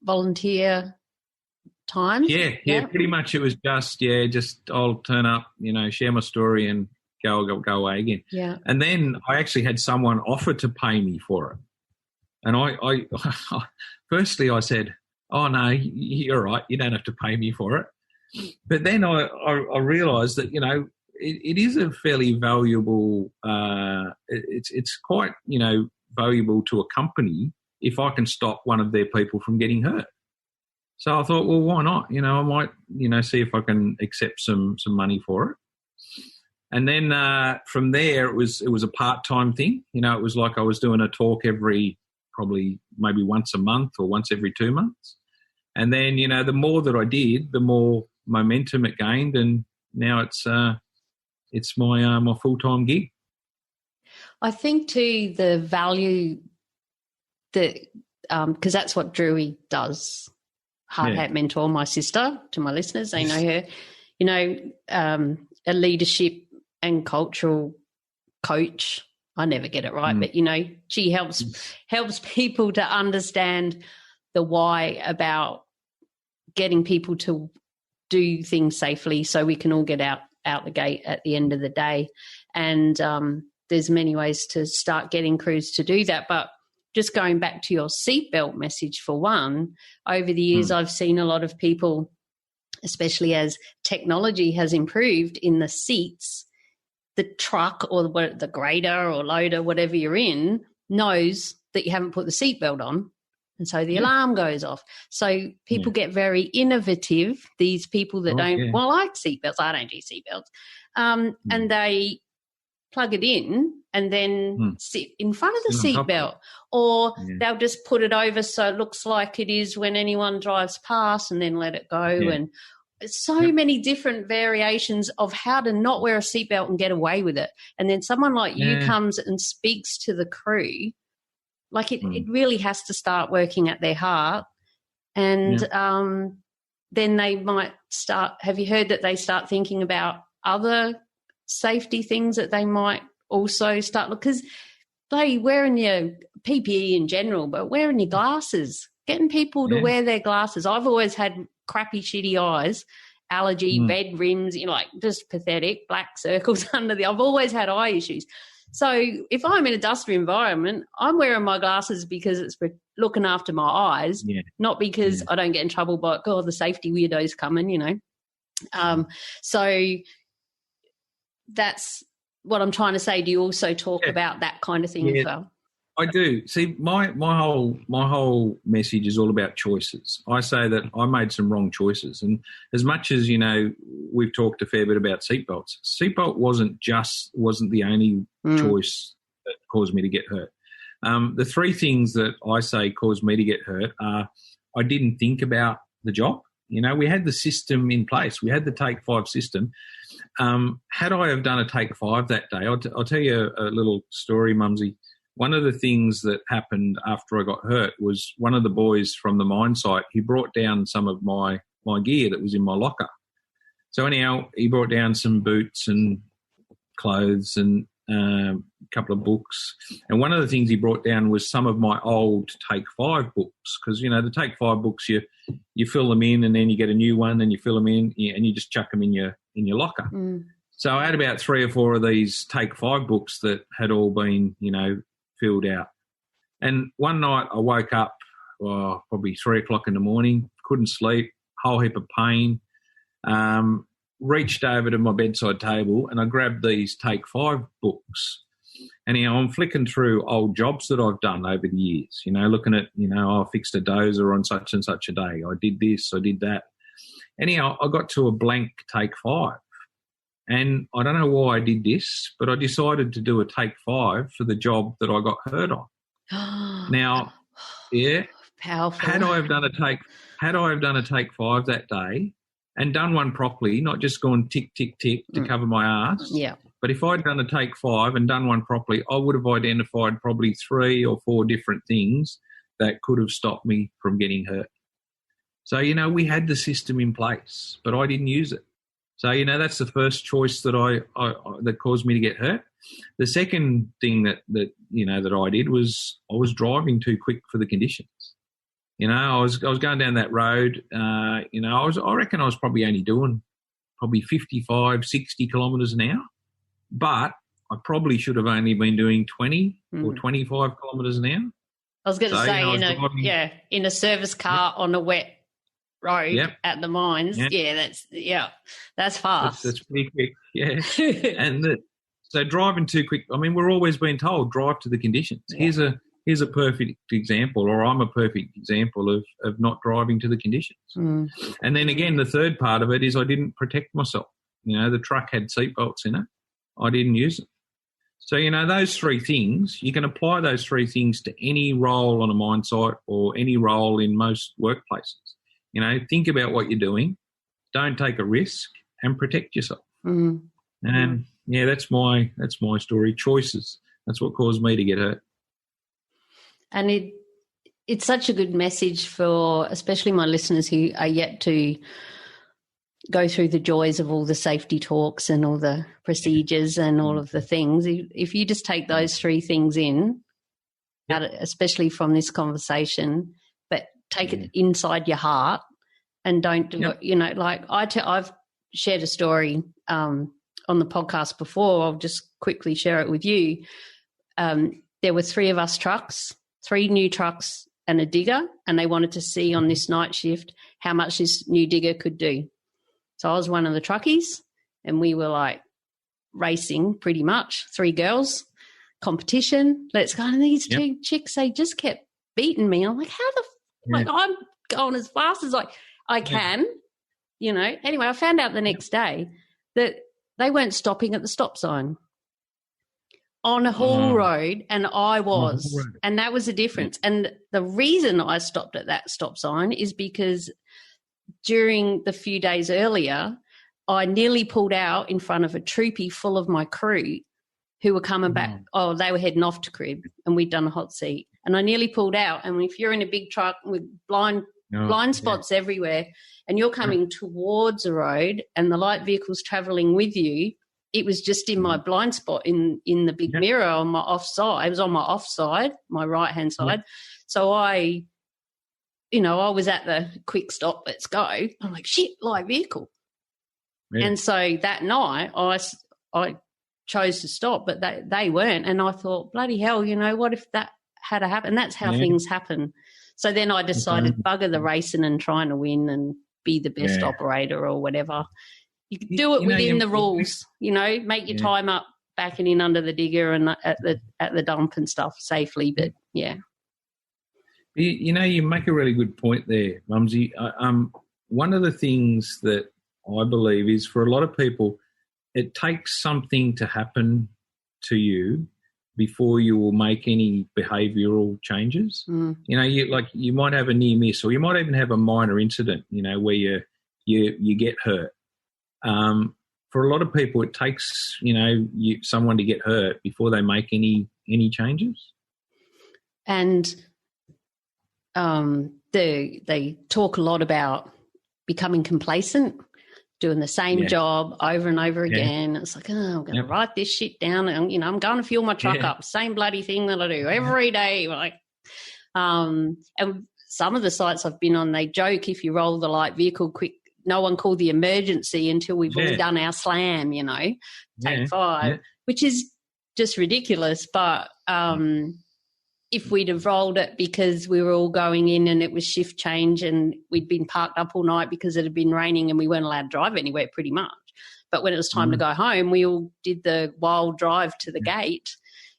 volunteer times? Yeah, pretty much it was just I'll turn up, share my story and go away again. Yeah. And then I actually had someone offer to pay me for it. And I firstly I said, oh, no, you're right, you don't have to pay me for it. But then I realised that, it is a fairly valuable, it's quite, valuable to a company if I can stop one of their people from getting hurt. So I thought, well, why not? I might, see if I can accept some money for it. And then from there, it was a part-time thing. It was like I was doing a talk probably maybe once a month or once every 2 months. And then, the more that I did, the more momentum it gained, and now it's my full-time gig. I think too the value that because that's what Drewy does. Hard Hat Mentor, my sister, to my listeners, they know her. a leadership and cultural coach. I never get it right, but, she helps people to understand the why about getting people to do things safely so we can all get out the gate at the end of the day. And there's many ways to start getting crews to do that. But just going back to your seatbelt message for one, over the years I've seen a lot of people, especially as technology has improved in the seats, the truck or the grader or loader, whatever you're in, knows that you haven't put the seatbelt on. And so the alarm goes off. So people get very innovative, these people that don't like seatbelts. I don't do seatbelts. And they plug it in and then sit in front of the seatbelt, or they'll just put it over so it looks like it is when anyone drives past and then let it go. And so many different variations of how to not wear a seatbelt and get away with it. And then someone like you comes and speaks to the crew. Like it really has to start working at their heart. And then they might start, have you heard that they start thinking about other safety things that they might also start, because they wearing your PPE in general, but wearing your glasses, getting people to wear their glasses. I've always had crappy, shitty eyes, allergy, bed rims, like just pathetic, black circles under I've always had eye issues. So if I'm in a dusty environment, I'm wearing my glasses because it's for looking after my eyes, not because I don't get in trouble by, the safety weirdos coming, So that's what I'm trying to say. Do you also talk about that kind of thing as well? I do. See, my whole message is all about choices. I say that I made some wrong choices, and as much as we've talked a fair bit about seatbelts. Seatbelt wasn't the only choice that caused me to get hurt. The three things that I say caused me to get hurt are I didn't think about the job. We had the system in place. We had the Take 5 system. Had I have done a Take 5 that day, I'll tell you a little story, Mumsy. One of the things that happened after I got hurt was one of the boys from the mine site, he brought down some of my gear that was in my locker. So anyhow, he brought down some boots and clothes and a couple of books. And one of the things he brought down was some of my old Take 5 books, because, the Take 5 books, you fill them in and then you get a new one and you fill them in and you just chuck them in your locker. So I had about 3 or 4 of these Take 5 books that had all been, filled out. And one night I woke up probably 3 o'clock in the morning, couldn't sleep, whole heap of pain, reached over to my bedside table and I grabbed these Take 5 books. Anyhow, I'm flicking through old jobs that I've done over the years, looking at, I fixed a dozer on such and such a day. I did this, I did that. Anyhow, I got to a blank Take 5. And I don't know why I did this, but I decided to do a Take 5 for the job that I got hurt on. Now, powerful. Had I have done a Take 5 that day and done one properly, not just gone tick, tick, tick to cover my ass. Yeah. But if I'd done a Take 5 and done one properly, I would have identified probably 3 or 4 different things that could have stopped me from getting hurt. So, we had the system in place, but I didn't use it. So, that's the first choice that that caused me to get hurt. The second thing that I did was I was driving too quick for the conditions. I was going down that road. I reckon I was probably only doing 55, 60 kilometres an hour, but I probably should have only been doing 20 or 25 kilometres an hour. I was going to say in a service car on a wet road at the mines. That's fast. That's pretty quick. Yeah. And so driving too quick. I mean, we're always being told drive to the conditions. Yeah. Here's a perfect example, or I'm a perfect example of not driving to the conditions. And then again, the third part of it is I didn't protect myself. The truck had seatbelts in it. I didn't use it. So, those 3 things, you can apply those 3 things to any role on a mine site or any role in most workplaces. Think about what you're doing, don't take a risk, and protect yourself. And that's my story. Choices. That's what caused me to get hurt. And it's such a good message for especially my listeners who are yet to go through the joys of all the safety talks and all the procedures and all of the things. If you just take those three things in, especially from this conversation, but take it inside your heart and don't do it, you know, like I've shared a story on the podcast before. I'll just quickly share it with you. There were three of us trucks, three new trucks and a digger, and they wanted to see on this night shift how much this new digger could do. So I was one of the truckies, and we were like racing pretty much, three girls, competition, let's go. And these two chicks, they just kept beating me. I'm like, how the like I'm going as fast as I can, you know. Anyway, I found out the next day that they weren't stopping at the stop sign on a haul road, and I was, and that was the difference. And the reason I stopped at that stop sign is because during the few days earlier, I nearly pulled out in front of a troopy full of my crew who were coming back. Oh, they were heading off to crib, and we'd done a hot seat. And I nearly pulled out. And if you're in a big truck with blind spots everywhere, and you're coming towards a road and the light vehicle's travelling with you, it was just in my blind spot in the big mirror on my offside. It was on my offside, my right-hand side. So I was at the quick stop, let's go. I'm like, shit, light vehicle. Yeah. And so that night I chose to stop, but they weren't. And I thought, bloody hell, you know, what if that had happened? That's how things happen. So then I decided, bugger the racing and trying to win and be the best operator or whatever. You can do it within the rules, you know, make your time up backing in under the digger and at the dump and stuff safely. But, You know, you make a really good point there, Mumsy. One of the things that I believe is for a lot of people, it takes something to happen to you before you will make any behavioural changes. You know, you might have a near miss, or you might even have a minor incident, you know, where you get hurt. For a lot of people, it takes, you know, someone to get hurt before they make any changes. And they talk a lot about becoming complacent, doing the same job over and over again. It's like, I'm going to write this shit down, and, you know, I'm going to fuel my truck up, same bloody thing that I do every day. Like, and some of the sites I've been on, they joke if you roll the light vehicle quick, no one called the emergency until we've all done our slam, you know, take 5, which is just ridiculous. But if we'd have rolled it because we were all going in and it was shift change and we'd been parked up all night because it had been raining and we weren't allowed to drive anywhere pretty much. But when it was time to go home, we all did the wild drive to the gate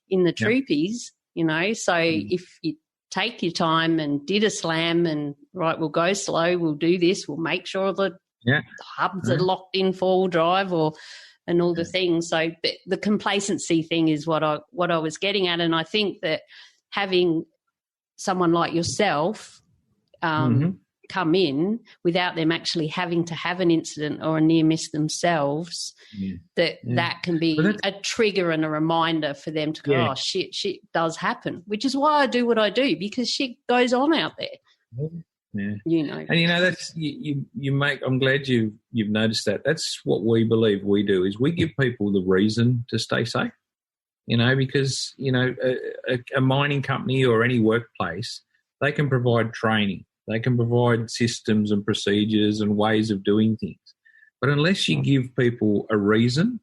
in the troopies, you know. So if you take your time and did a slam and, right, we'll go slow, we'll do this, we'll make sure the hubs are locked in 4-wheel drive and all the things. So the complacency thing is what I was getting at. And I think that having someone like yourself come in without them actually having to have an incident or a near miss themselves, that can be a trigger and a reminder for them to go, oh, shit does happen, which is why I do what I do, because shit goes on out there. Yeah. You know. And, you know, that's you make – I'm glad you've noticed that. That's what we believe we do, is we give people the reason to stay safe. You know, because, you know, a mining company or any workplace, they can provide training. They can provide systems and procedures and ways of doing things. But unless you give people a reason,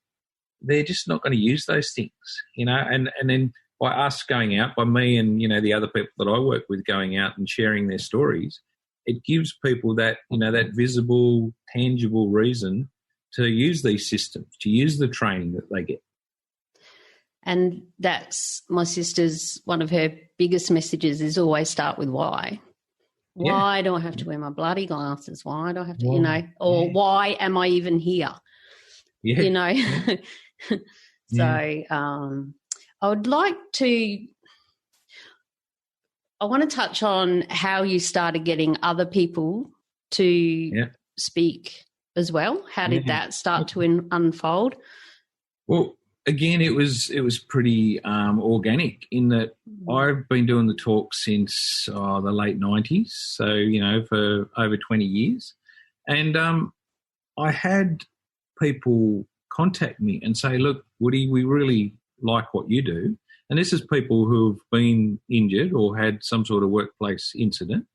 they're just not going to use those things, you know. And then by us going out, by me and, you know, the other people that I work with going out and sharing their stories, it gives people that, you know, that visible, tangible reason to use these systems, to use the training that they get. And that's my sister's, one of her biggest messages is always start with why. Why do I have to wear my bloody glasses? Why do I have to, you know, or why am I even here? You know. So I would like to, I want to touch on how you started getting other people to speak as well. How did that start to unfold? Well, again, it was pretty organic in that I've been doing the talk since the late 90s, so, you know, for over 20 years. And I had people contact me and say, look, Woody, we really like what you do. And this is people who have been injured or had some sort of workplace incident.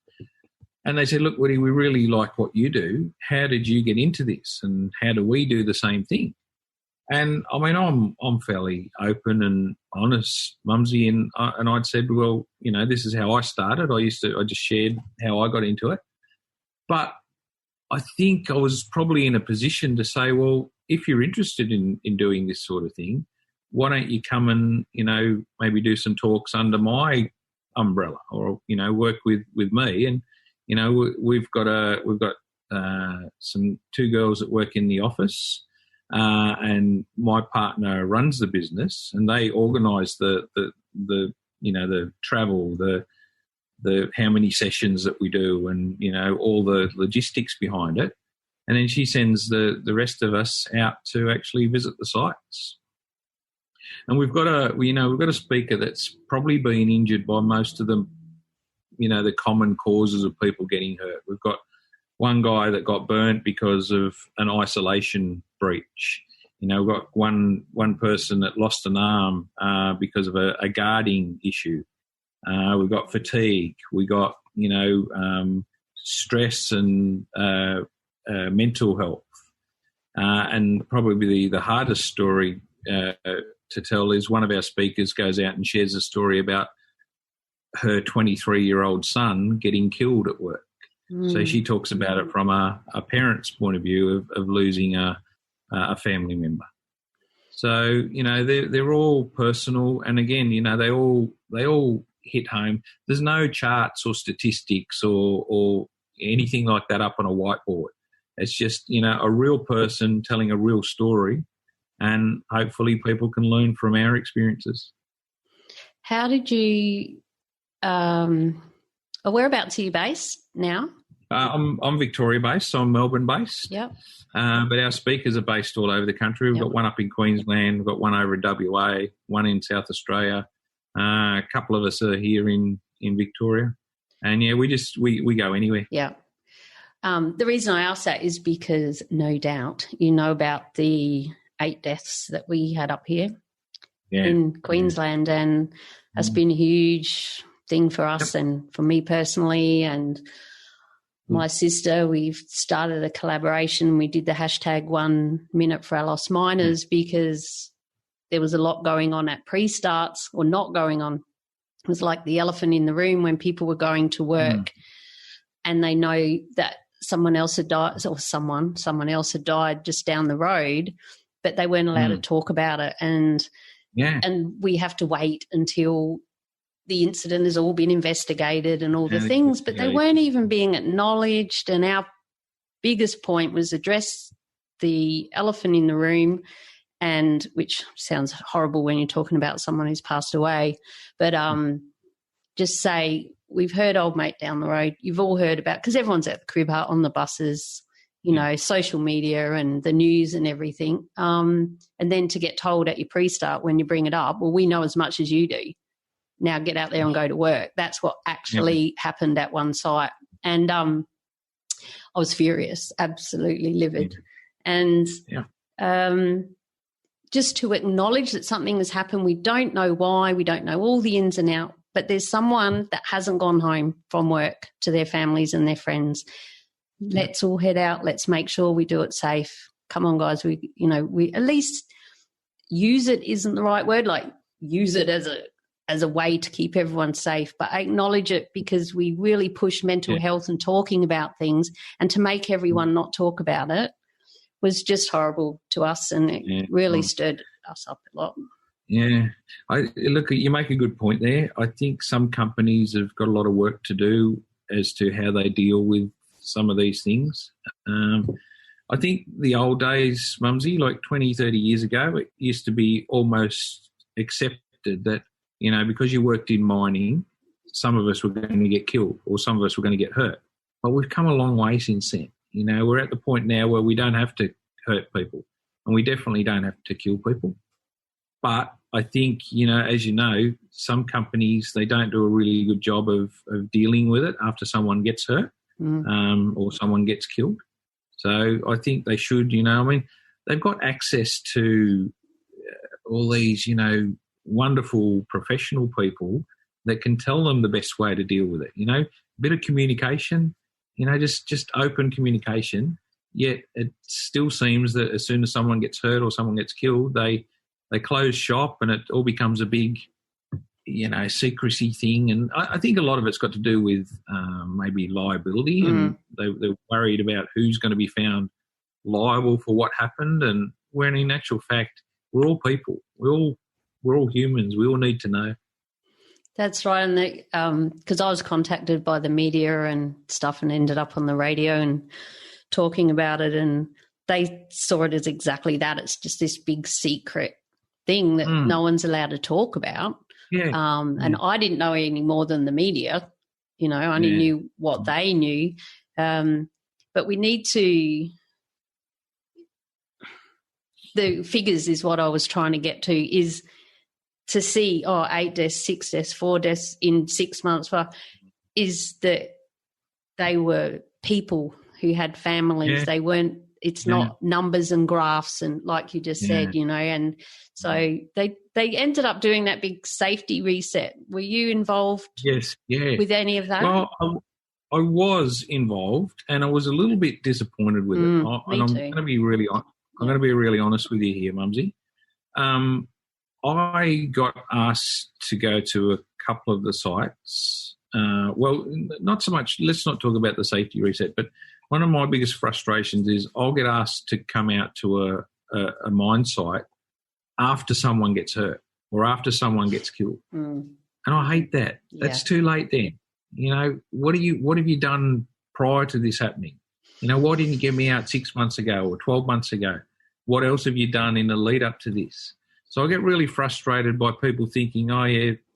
And they said, look, Woody, we really like what you do. How did you get into this? And how do we do the same thing? And I mean, I'm fairly open and honest, Mumsy, and I'd said, well, you know, this is how I started. I just shared how I got into it. But I think I was probably in a position to say, well, if you're interested in doing this sort of thing, why don't you come and, you know, maybe do some talks under my umbrella, or, you know, work with me. And, you know, we've got some two girls that work in the office, and my partner runs the business, and they organise the you know, the travel, the how many sessions that we do, and, you know, all the logistics behind it. And then she sends the rest of us out to actually visit the sites. And we've got a speaker that's probably been injured by most of the, you know, the common causes of people getting hurt. We've got one guy that got burnt because of an isolation breach. You know, we've got one person that lost an arm because of a guarding issue. We've got fatigue. We got, you know, stress and mental health. And probably the hardest story to tell is one of our speakers goes out and shares a story about her 23-year-old son getting killed at work. So she talks about it from a parent's point of view of losing a family member. So, you know, they're all personal, and again, you know, they all hit home. There's no charts or statistics or anything like that up on a whiteboard. It's just, you know, a real person telling a real story, and hopefully people can learn from our experiences. How did you whereabouts are you based now? I'm Victoria based, so I'm Melbourne based. Yep. But our speakers are based all over the country. We've got one up in Queensland, we've got one over in WA, one in South Australia. A couple of us are here in Victoria. And, yeah, we go anywhere. Yeah. The reason I ask that is because no doubt you know about the 8 deaths that we had up here in Queensland, and that's been a huge thing for us and for me personally, and my sister. We've started a collaboration. We did the hashtag 1 minute for our lost miners because there was a lot going on at pre-starts, or not going on. It was like the elephant in the room when people were going to work and they know that someone else had died, or someone else had died just down the road, but they weren't allowed to talk about it. And we have to wait until the incident has all been investigated and all the things, but they weren't even being acknowledged. And our biggest point was address the elephant in the room, and which sounds horrible when you're talking about someone who's passed away, but just say, we've heard old mate down the road. You've all heard about, because everyone's at the crib hut, on the buses, you know, social media and the news and everything. And then to get told at your pre-start when you bring it up, well, we know as much as you do. Now get out there and go to work. That's what actually happened at one site. And I was furious, absolutely livid. And just to acknowledge that something has happened, we don't know why, we don't know all the ins and outs, but there's someone that hasn't gone home from work to their families and their friends. Let's all head out. Let's make sure we do it safe. Come on, guys. We at least use it isn't the right word. Like, use it as a way to keep everyone safe, but acknowledge it, because we really push mental health and talking about things, and to make everyone not talk about it was just horrible to us, and it really stirred us up a lot. Yeah. Look, you make a good point there. I think some companies have got a lot of work to do as to how they deal with some of these things. I think the old days, Mumsy, like 20, 30 years ago, it used to be almost accepted that, you know, because you worked in mining, some of us were going to get killed or some of us were going to get hurt. But we've come a long way since then. You know, we're at the point now where we don't have to hurt people, and we definitely don't have to kill people. But I think, you know, as you know, some companies, they don't do a really good job of dealing with it after someone gets hurt or someone gets killed. So I think they should, they've got access to all these, wonderful professional people that can tell them the best way to deal with it. A bit of communication, just open communication. Yet it still seems that as soon as someone gets hurt or someone gets killed, they close shop and it all becomes a big, secrecy thing. And I think a lot of it's got to do with maybe liability, and they're worried about who's going to be found liable for what happened. And when in actual fact, we're all people. We're all humans. We all need to know. That's right. And because I was contacted by the media and stuff and ended up on the radio and talking about it, and they saw it as exactly that. It's just this big secret thing that no one's allowed to talk about. Yeah. And I didn't know any more than the media. I only knew what they knew. But we need to – the figures is what I was trying to get to, is to see, 8 deaths, 6 deaths, 4 deaths in 6 months, is that they were people who had families. Yeah. They weren't – it's not numbers and graphs and like you just said, and so they ended up doing that big safety reset. Were you involved with any of that? Well, I was involved and I was a little bit disappointed with it. And I'm going to be really honest with you here, Mumsy. I got asked to go to a couple of the sites. Not so much, let's not talk about the safety reset, but one of my biggest frustrations is I'll get asked to come out to a mine site after someone gets hurt or after someone gets killed. And I hate that. That's too late then. What have you done prior to this happening? Why didn't you get me out 6 months ago or 12 months ago? What else have you done in the lead up to this? So I get really frustrated by people thinking,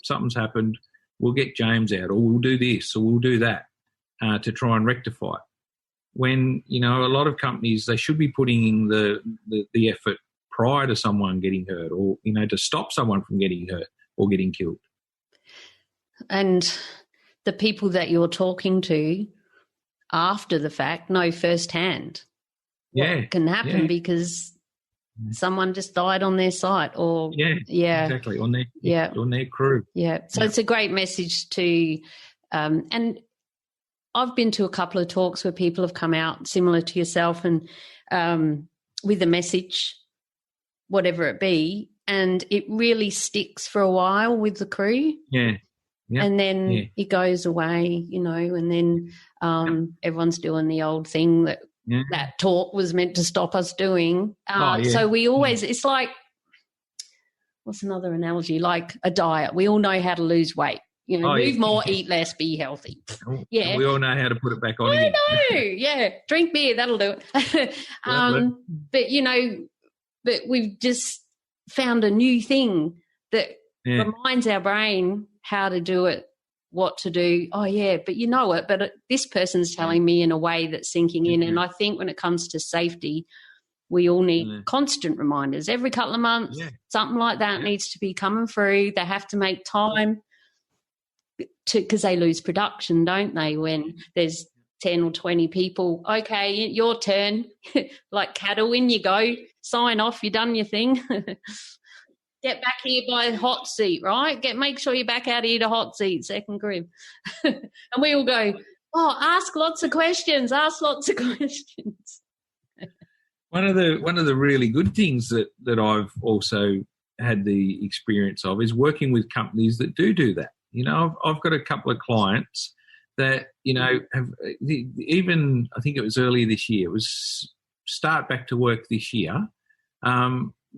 something's happened, we'll get James out, or we'll do this, or we'll do that to try and rectify it. When, a lot of companies, they should be putting in the effort prior to someone getting hurt or, to stop someone from getting hurt or getting killed. And the people that you're talking to after the fact know firsthand what can happen because someone just died on their site or exactly on their crew. So it's a great message to and I've been to a couple of talks where people have come out similar to yourself and with a message, whatever it be, and it really sticks for a while with the crew. And then it goes away, and then everyone's doing the old thing that that talk was meant to stop us doing. So we always, it's like, what's another analogy? Like a diet. We all know how to lose weight. Move more, eat less, be healthy. We all know how to put it back on again. I know, drink beer, that'll do it. But we've just found a new thing that reminds our brain how to do it, what to do. But this person's telling me in a way that's sinking in. And I think when it comes to safety, we all need constant reminders. Every couple of months, something like that needs to be coming through. They have to make time because they lose production, don't they, when there's 10 or 20 people. Okay, your turn. Like cattle, in you go. Sign off, you done your thing. Get back here by hot seat, right? Make sure you're back out here to hot seat, second crib. And we all go, ask lots of questions. One of the really good things that I've also had the experience of is working with companies that do that. I've got a couple of clients that, have even, I think it was earlier this year, it was start back to work this year.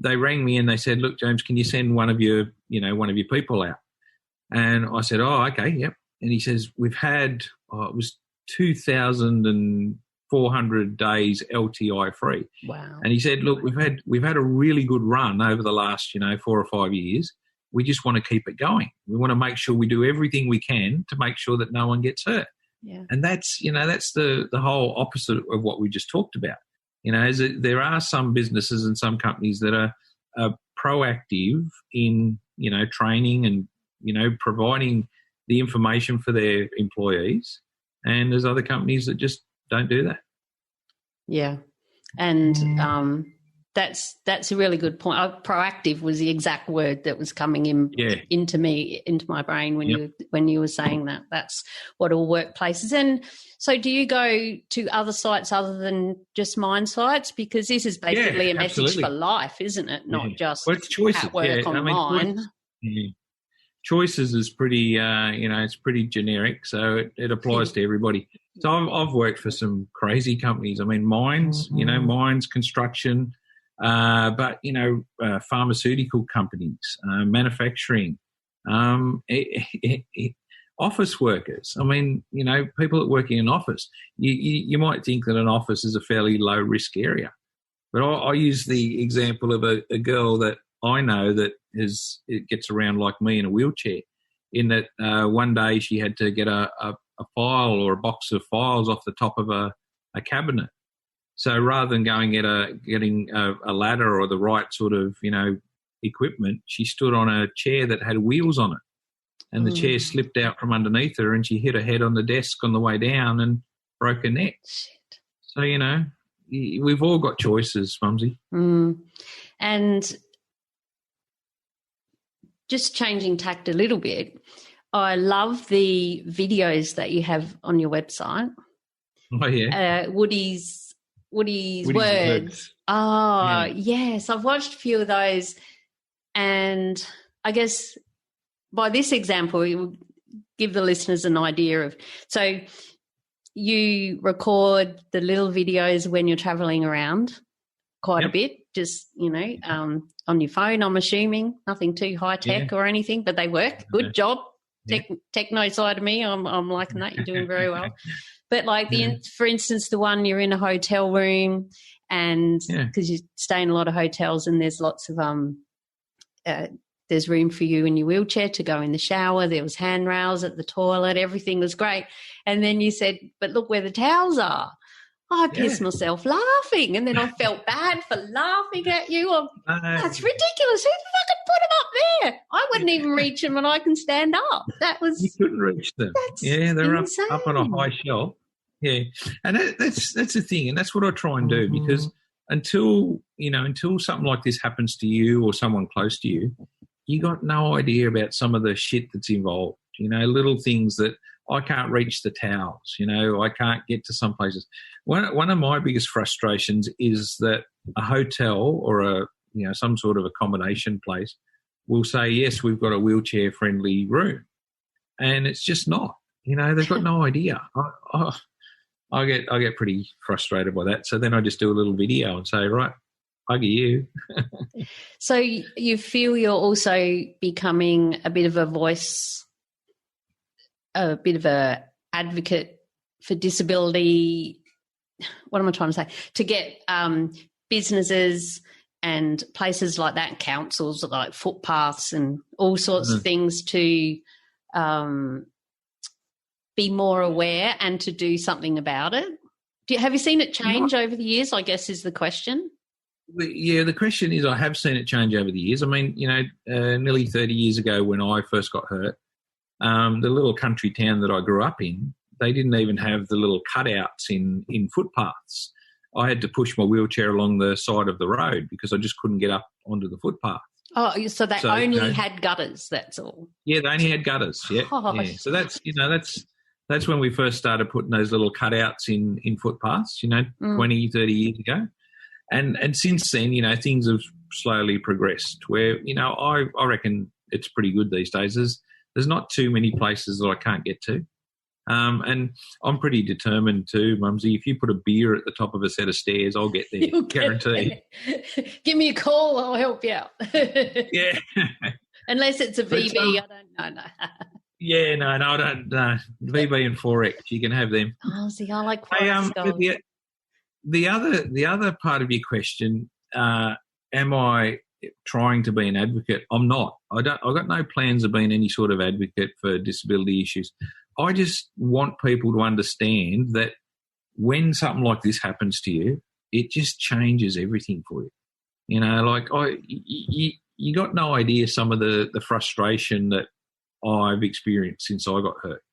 They rang me and they said, look, James, can you send one of your people out? And I said, okay, yep. And he says, we've had, it was 2,400 days LTI free. Wow. And he said, look, we've had a really good run over the last, 4 or 5 years. We just want to keep it going. We want to make sure we do everything we can to make sure that no one gets hurt. Yeah. And that's the whole opposite of what we just talked about. There are some businesses and some companies that are proactive in, training and, providing the information for their employees. And there's other companies that just don't do that. Yeah. And that's a really good point. Proactive was the exact word that was coming into my brain when you were saying that. That's what all workplaces. And so do you go to other sites other than just mine sites? Because this is basically a message for life, isn't it? Not just at work on mine. Choices is pretty, it's pretty generic, so it applies to everybody. So I've worked for some crazy companies. I mean, mines, mines, construction, but, pharmaceutical companies, manufacturing, office workers. I mean, people that work in an office. You might think that an office is a fairly low-risk area. But I use the example of a girl that I know that it gets around like me in a wheelchair, in that one day she had to get a file or a box of files off the top of a cabinet. So rather than getting a ladder or the right sort of, equipment, she stood on a chair that had wheels on it. And the chair slipped out from underneath her and she hit her head on the desk on the way down and broke her neck. Shit. So, we've all got choices, Mumsy. And just changing tact a little bit, I love the videos that you have on your website. Oh, yeah. Woody's words. Oh, yes. I've watched a few of those, and I guess by this example, it will give the listeners an idea of, so you record the little videos when you're travelling around quite a bit, just, on your phone, I'm assuming, nothing too high-tech or anything, but they work. Good job. Techno side of me, I'm liking that. You're doing very well. But for instance, the one you're in a hotel room, and because you stay in a lot of hotels and there's lots of there's room for you in your wheelchair to go in the shower. There was handrails at the toilet. Everything was great. And then you said, but look where the towels are. I pissed myself laughing, and then I felt bad for laughing at you. That's ridiculous. Who the fuck put them up there? I wouldn't even reach them, and I can stand up. You couldn't reach them. They're up on a high shelf. Yeah, and that's the thing, and that's what I try and do, because until something like this happens to you or someone close to you, you got no idea about some of the shit that's involved. Little things that I can't reach the towels. I can't get to some places. One of my biggest frustrations is that a hotel or some sort of accommodation place will say, yes, we've got a wheelchair-friendly room, and it's just not. They've got no idea. I get pretty frustrated by that. So then I just do a little video and say, right, bugger you. So you feel you're also becoming a bit of a voice, a bit of a advocate for disability. What am I trying to say? To get businesses and places like that, councils like footpaths and all sorts of things to be more aware and to do something about it. Have you seen it change over the years, I guess is the question? Yeah, the question is I have seen it change over the years. I mean, nearly 30 years ago when I first got hurt, the little country town that I grew up in, they didn't even have the little cutouts in footpaths. I had to push my wheelchair along the side of the road because I just couldn't get up onto the footpath. Oh, so they only had gutters, that's all? Yeah, they only had gutters, yeah. So that's when we first started putting those little cutouts in footpaths, 20, 30 years ago. And since then, things have slowly progressed where, I reckon it's pretty good these days. There's not too many places that I can't get to. And I'm pretty determined too, Mumsy. If you put a beer at the top of a set of stairs, I'll get there, guaranteed. Give me a call, I'll help you out. Yeah. Unless it's a VB, I don't know. Yeah, no, I don't. VB and 4X, you can have them. Oh, see, I like 4X. The other part of your question, am I trying to be an advocate? I'm not. I've got no plans of being any sort of advocate for disability issues. I just want people to understand that when something like this happens to you, it just changes everything for you. You got no idea some of the frustration that I've experienced since I got hurt.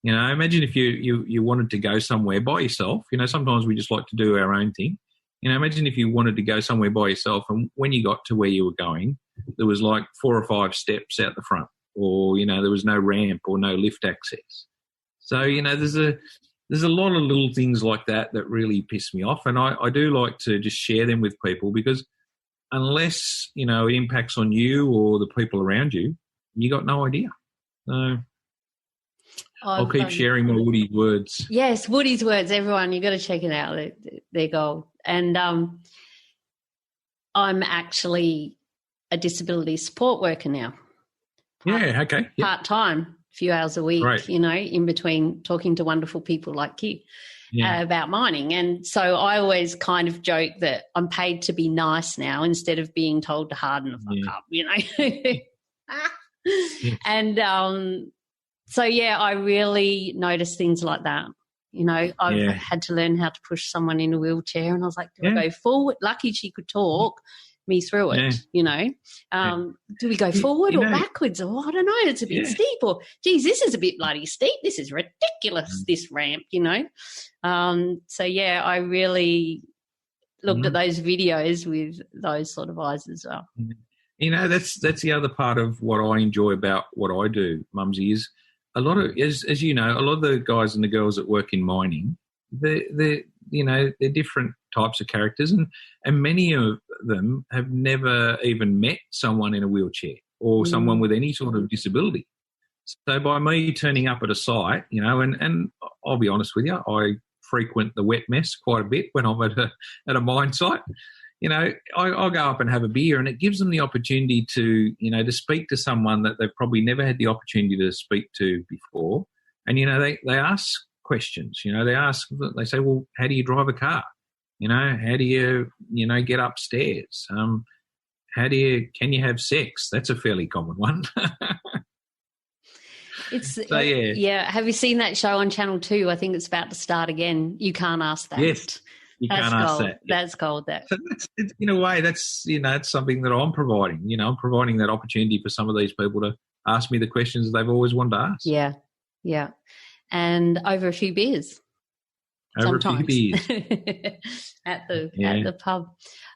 You know, imagine if you wanted to go somewhere by yourself. You know, sometimes we just like to do our own thing. You know, imagine if you wanted to go somewhere by yourself, and when you got to where you were going, there was like 4 or 5 steps out the front, or, you know, there was no ramp or no lift access. So, you know, there's a lot of little things like that that really piss me off, and I do like to just share them with people, because unless, you know, it impacts on you or the people around you, you got no idea. So I'll keep sharing my Woody's words. Yes, Woody's words, everyone, you've got to check it out. They're gold. And I'm actually a disability support worker now. Okay. Yep. Part-time, a few hours a week, right. You know, in between talking to wonderful people like you about mining. And so I always kind of joke that I'm paid to be nice now instead of being told to harden the fuck up, you know. And so, I really notice things like that. You know, I've had to learn how to push someone in a wheelchair, and I was like, do I go forward? Lucky she could talk me through it, you know. Do we go forward or backwards? Oh, I don't know. It's a bit steep, or, geez, this is a bit bloody steep. This is ridiculous, this ramp, you know. So, I really looked at those videos with those sort of eyes as well. You know, that's the other part of what I enjoy about what I do, Mumsy, is a lot of, as you know, a lot of the guys and the girls that work in mining, they're different types of characters, and many of them have never even met someone in a wheelchair or someone with any sort of disability. So by me turning up at a site, you know, and I'll be honest with you, I frequent the wet mess quite a bit when I'm at a mine site. You know, I'll go up and have a beer, and it gives them the opportunity to, you know, to speak to someone that they've probably never had the opportunity to speak to before. And, you know, they ask questions, you know, they say, well, how do you drive a car? You know, how do you get upstairs? Can you have sex? That's a fairly common one. Have you seen that show on Channel 2? I think it's about to start again. You Can't Ask That. Yes. You can't ask that. That's gold. That. So in a way, that's, you know, it's something that I'm providing. You know, I'm providing that opportunity for some of these people to ask me the questions they've always wanted to ask. Yeah. And over a few beers. Sometimes. A few beers. at the pub,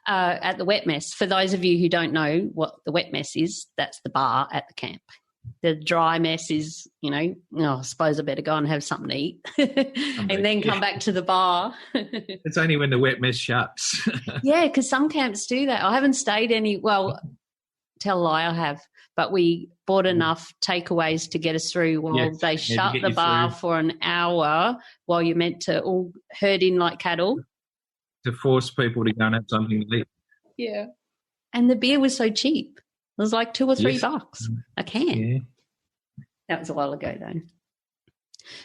at the wet mess. For those of you who don't know what the wet mess is, that's the bar at the camp. The dry mess is, you know, I suppose I better go and have something to eat and then come back to the bar. It's only when the wet mess shuts. Yeah, because some camps do that. I haven't stayed tell a lie, I have, but we bought enough takeaways to get us through while they shut the bar for an hour while you're meant to all herd in like cattle. To force people to go and have something to eat. Yeah. And the beer was so cheap. It was like $2 or $3 a can. Yeah. That was a while ago, though.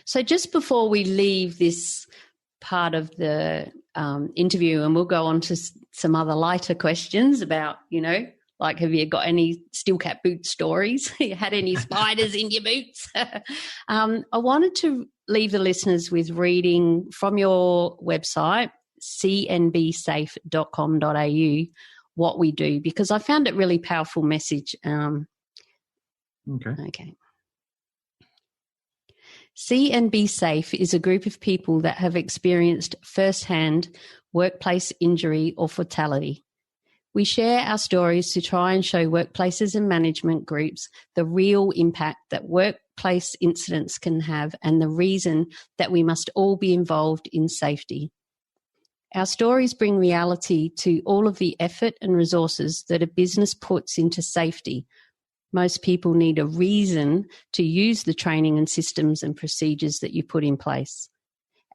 So just before we leave this part of the interview, and we'll go on to some other lighter questions about, you know, like, have you got any steel cap boot stories? You had any spiders in your boots? I wanted to leave the listeners with reading from your website, cnbsafe.com.au, what we do, because I found it really powerful message. Okay. See and Be Safe is a group of people that have experienced firsthand workplace injury or fatality. We share our stories to try and show workplaces and management groups the real impact that workplace incidents can have and the reason that we must all be involved in safety. Our stories bring reality to all of the effort and resources that a business puts into safety. Most people need a reason to use the training and systems and procedures that you put in place.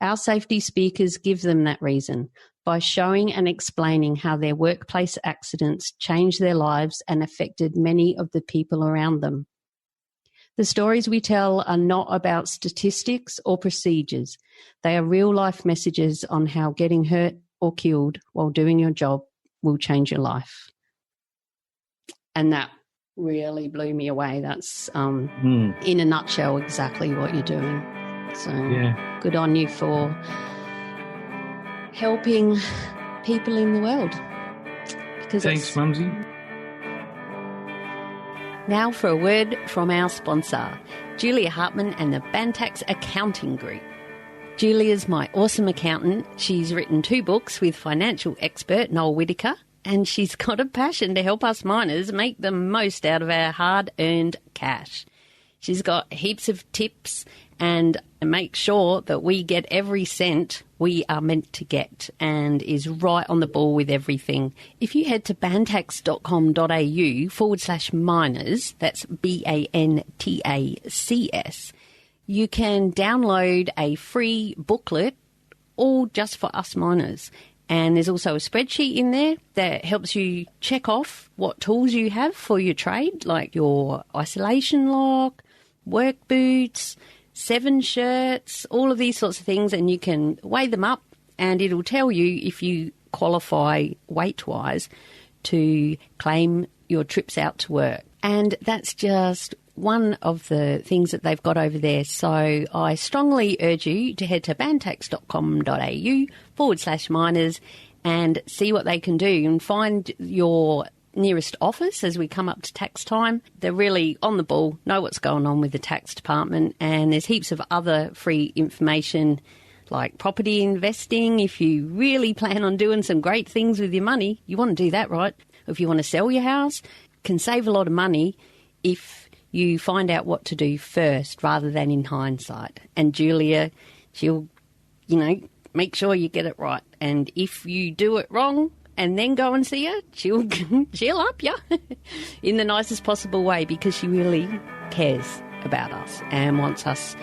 Our safety speakers give them that reason by showing and explaining how their workplace accidents changed their lives and affected many of the people around them. The stories we tell are not about statistics or procedures. They are real-life messages on how getting hurt or killed while doing your job will change your life. And that really blew me away. That's, in a nutshell, exactly what you're doing. So good on you for helping people in the world. Thanks, Mumsy. Now for a word from our sponsor, Julia Hartman and the Bantax Accounting Group. Julia's my awesome accountant. She's written 2 books with financial expert Noel Whittaker, and she's got a passion to help us miners make the most out of our hard-earned cash. She's got heaps of tips and make sure that we get every cent we are meant to get, and is right on the ball with everything. If you head to bantax.com.au/miners, that's BANTACS, you can download a free booklet all just for us miners. And there's also a spreadsheet in there that helps you check off what tools you have for your trade, like your isolation lock, work boots, 7 shirts, all of these sorts of things, and you can weigh them up and it'll tell you if you qualify weight-wise to claim your trips out to work. And that's just one of the things that they've got over there. So I strongly urge you to head to bantax.com.au/miners and see what they can do and find your nearest office as we come up to tax time. They're really on the ball, know what's going on with the tax department, and there's heaps of other free information like property investing. If you really plan on doing some great things with your money, you want to do that, right? If you want to sell your house, can save a lot of money if you find out what to do first rather than in hindsight. And Julia, she'll, make sure you get it right. And if you do it wrong and then go and see her, she'll up you in the nicest possible way, because she really cares about us and wants us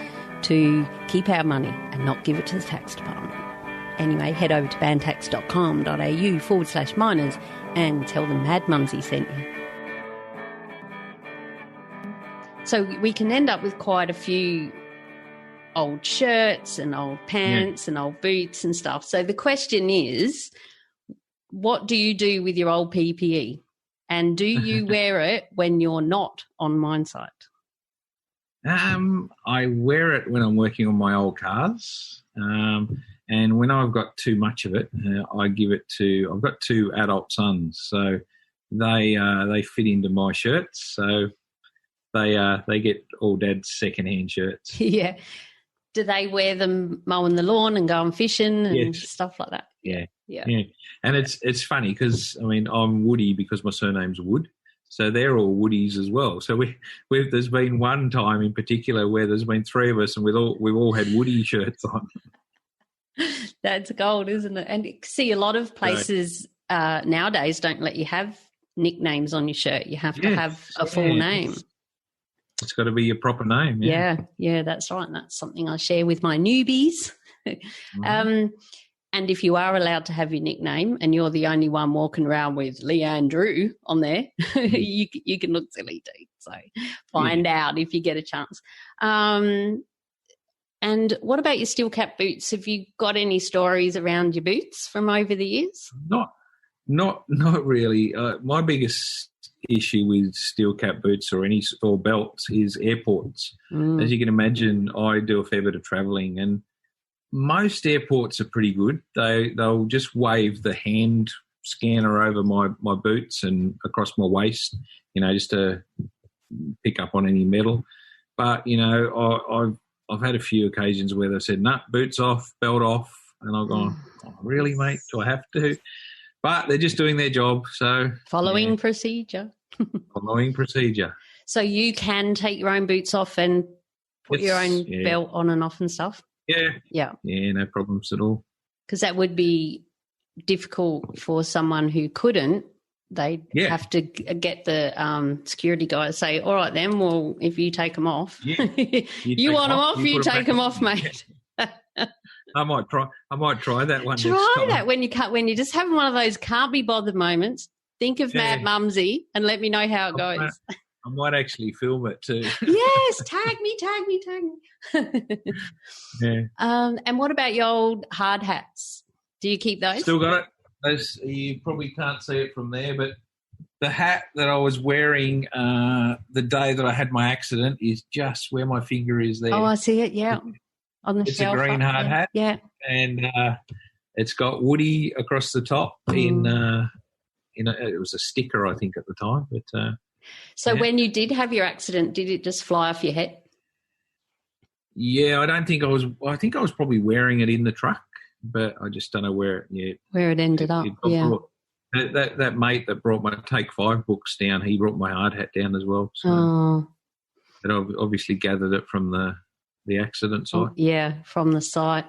to keep our money and not give it to the tax department. Anyway, head over to bantax.com.au/miners and tell them Mad Mumsy sent you. So we can end up with quite a few old shirts and old pants and old boots and stuff. So the question is, what do you do with your old PPE? And do you wear it when you're not on mine site? I wear it when I'm working on my old cars. And when I've got too much of it, I give it to, I've got 2 adult sons, so they fit into my shirts. So they get all Dad's second-hand shirts. Yeah. Do they wear them mowing the lawn and going fishing and stuff like that? Yeah. And it's funny because, I'm Woody because my surname's Wood, so they're all Woodies as well. So there's been one time in particular where there's been 3 of us and we've all had Woody shirts on. That's gold, isn't it? And see, a lot of places nowadays don't let you have nicknames on your shirt. You have to have a full name. It's got to be your proper name. Yeah, that's right. And that's something I share with my newbies. And if you are allowed to have your nickname and you're the only one walking around with Leanne Drew on there, you can look silly too. So find out if you get a chance. And what about your steel cap boots? Have you got any stories around your boots from over the years? Not really. My biggest issue with steel cap boots or belts is airports. As you can imagine, I do a fair bit of travelling, and most airports are pretty good. They'll just wave the hand scanner over my boots and across my waist, just to pick up on any metal. But I've had a few occasions where they've said, "Nah, boots off, belt off," and I've gone, "Oh, really, mate? Do I have to?" But they're just doing their job. So following procedure. Following procedure. So you can take your own boots off and put your own belt on and off and stuff? Yeah, no problems at all. Because that would be difficult for someone who couldn't. They'd have to get the security guy to say, "All right then, well, if you take them off, you want them off, you take them off, mate." I might try that one. Try that when you're just having one of those can't be bothered moments. Think of Mad Mumsy and let me know how it goes. I might actually film it too. Yes, tag me. And what about your old hard hats? Do you keep those? Still got it. You probably can't see it from there, but the hat that I was wearing the day that I had my accident is just where my finger is there. Oh, I see it, yeah. On the it's shelf. It's a green hard hat. Yeah. And it's got Woody across the top it was a sticker, I think, at the time. But So when you did have your accident, did it just fly off your head? Yeah, I think I was probably wearing it in the truck, but I just don't know where it ended up. That mate that brought my Take 5 books down, he brought my hard hat down as well. So it obviously gathered it from the accident site. Yeah, from the site.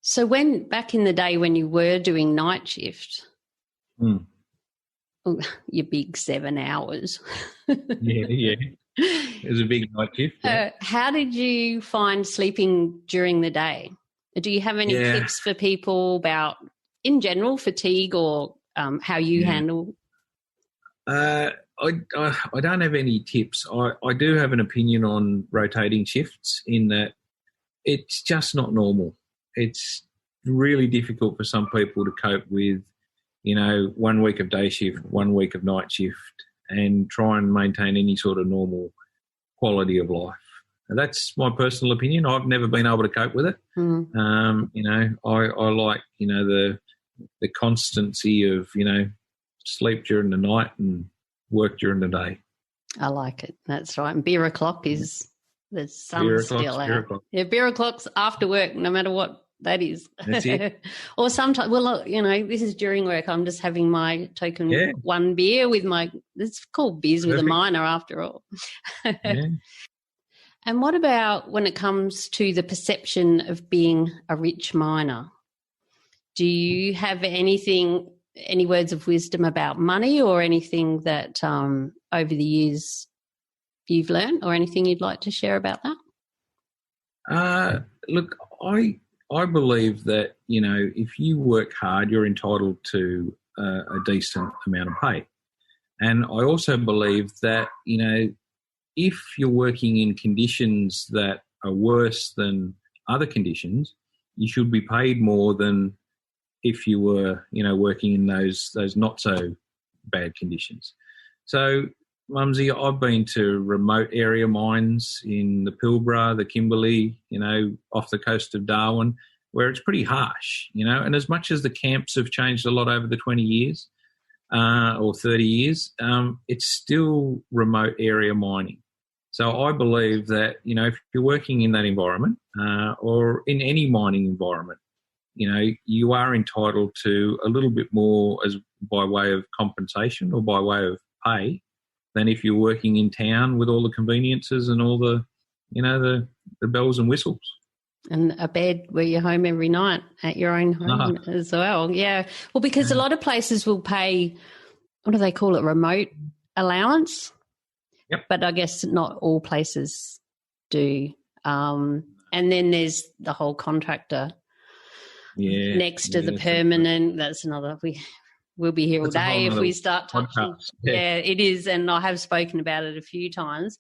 So back in the day when you were doing night shift, your big 7 hours. Yeah. It was a big night shift. Yeah. How did you find sleeping during the day? Do you have any tips for people about, in general, fatigue or how you handle? I don't have any tips. I do have an opinion on rotating shifts in that it's just not normal. It's really difficult for some people to cope with, 1 week of day shift, 1 week of night shift, and try and maintain any sort of normal quality of life. And that's my personal opinion. I've never been able to cope with it. I like, the constancy of, sleep during the night and work during the day. I like it. That's right. And beer o'clock is, there's some beer still out. Beer o'clock. Yeah, beer o'clock's after work, no matter what that is. That's it. Or sometimes, this is during work. I'm just having my token one beer with it's called Beers with a Miner after all. Yeah. And what about when it comes to the perception of being a rich miner? Do you have any words of wisdom about money or anything that over the years you've learned or anything you'd like to share about that? Look, I believe that, if you work hard, you're entitled to a decent amount of pay. And I also believe that, if you're working in conditions that are worse than other conditions, you should be paid more than if you were, working in those not so bad conditions. So, Mumsy, I've been to remote area mines in the Pilbara, the Kimberley, off the coast of Darwin, where it's pretty harsh, and as much as the camps have changed a lot over the 20 years or 30 years, it's still remote area mining. So I believe that, if you're working in that environment or in any mining environment, you are entitled to a little bit more as by way of compensation or by way of pay than if you're working in town with all the conveniences and all the, the bells and whistles. And a bed where you're home every night at your own home as well. Yeah. Well, because a lot of places will pay, what do they call it, remote allowance? Yep. But I guess not all places do. And then there's the whole contractor next to the permanent. That's another, we'll be here all day if we start touching. Yeah, it is. And I have spoken about it a few times.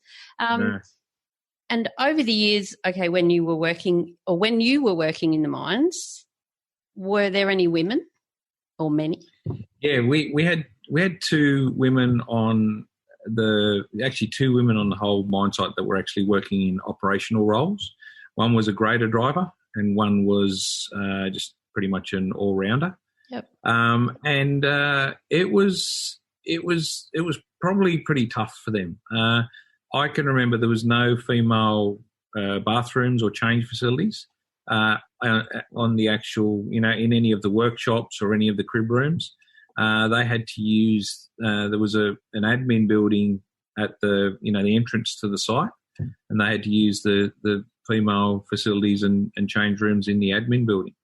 And over the years, when you were working in the mines, were there any women or many? Yeah, we had two women on two women on the whole mine site that were actually working in operational roles. One was a grader driver and one was just pretty much an all-rounder. Yep. And it was probably pretty tough for them. I can remember there was no female bathrooms or change facilities on the actual, in any of the workshops or any of the crib rooms. They had to use, there was an admin building at the entrance to the site, and they had to use the female facilities and change rooms in the admin building.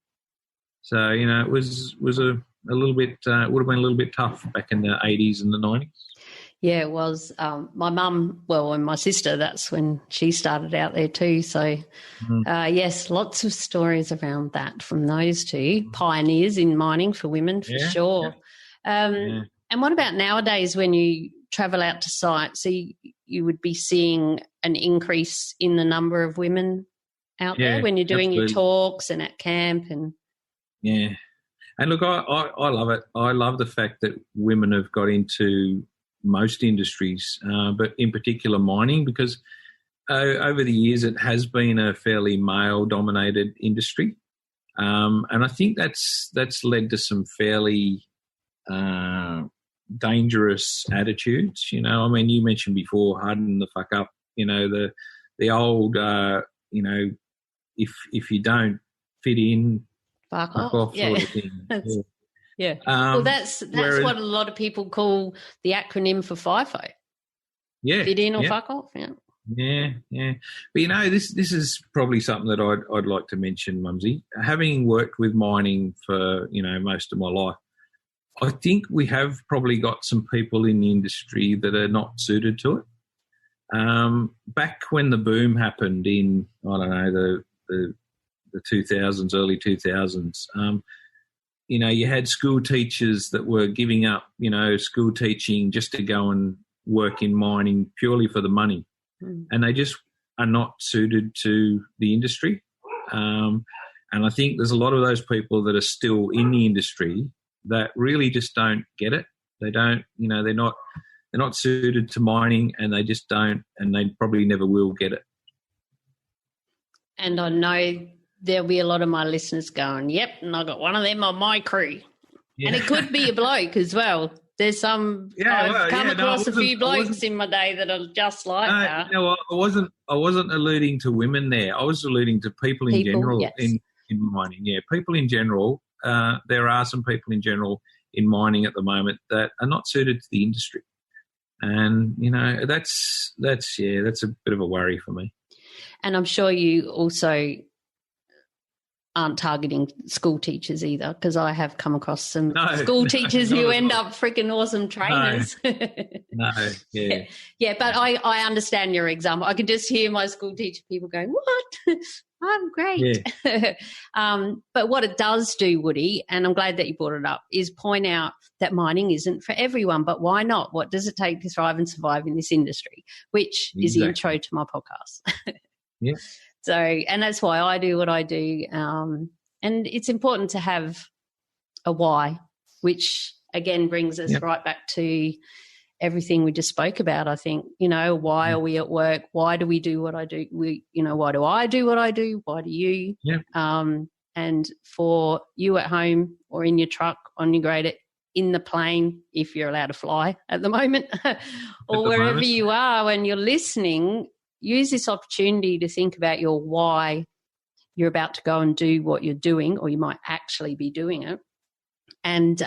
So, it was a little bit, it would have been a little bit tough back in the 80s and the 90s. Yeah, it was. My mum, and my sister, that's when she started out there too. So, yes, lots of stories around that from those two pioneers in mining for women, for sure. And what about nowadays when you travel out to site? So you would be seeing an increase in the number of women out there when you're doing your talks and at camp and... Yeah. And look, I love it. I love the fact that women have got into most industries, but in particular mining, because over the years it has been a fairly male-dominated industry. And I think that's led to some fairly dangerous attitudes. You know, I mean, you mentioned before, harden the fuck up. You know, the old, you know, if you don't fit in, fuck off off. Yeah. sort of thing. Yeah. Well, that's whereas, what a lot of people call the acronym for FIFO. Yeah. Fit in or fuck off. Yeah. Yeah. But, you know, this is probably something that I'd like to mention, Mumsy. Having worked with mining for, you know, most of my life, I think we have probably got some people in the industry that are not suited to it. Back when the boom happened in, I don't know, the 2000s, early 2000s, you know, you had school teachers that were giving up, you know, school teaching just to go and work in mining purely for the money. And they just are not suited to the industry. And I think there's a lot of those people that are still in the industry that really just don't get it. They don't, you know, they're not suited to mining, and they just don't, and they probably never will get it. And I know there'll be a lot of my listeners going, yep, and I got one of them on my crew. Yeah. And it could be a bloke as well. There's some, I've come across a few blokes in my day that are just like that. No, I wasn't alluding to women there. I was alluding to people in general, yes. in mining. Yeah, people in general. There are some people in general in mining at the moment that are not suited to the industry. And, you know, that's a bit of a worry for me. And I'm sure you also aren't targeting school teachers either, because I have come across some school teachers who end up freaking awesome trainers. Yeah, but I understand your example. I can just hear my school teacher people going, what? I'm great. Yeah. But what it does do, Woody, and I'm glad that you brought it up, is point out that mining isn't for everyone. But why not? What does it take to thrive and survive in this industry, which is the intro to my podcast. Yeah. So, and that's why I do what I do. And it's important to have a why, which again brings us right back to everything we just spoke about. I think, you know, why are we at work? Why do we do what I do? Why do I do what I do? Why do you? Yeah. And for you at home or in your truck, on your grader, in the plane, if you're allowed to fly at the moment, or wherever you are when you're listening, use this opportunity to think about your why you're about to go and do what you're doing, or you might actually be doing it. And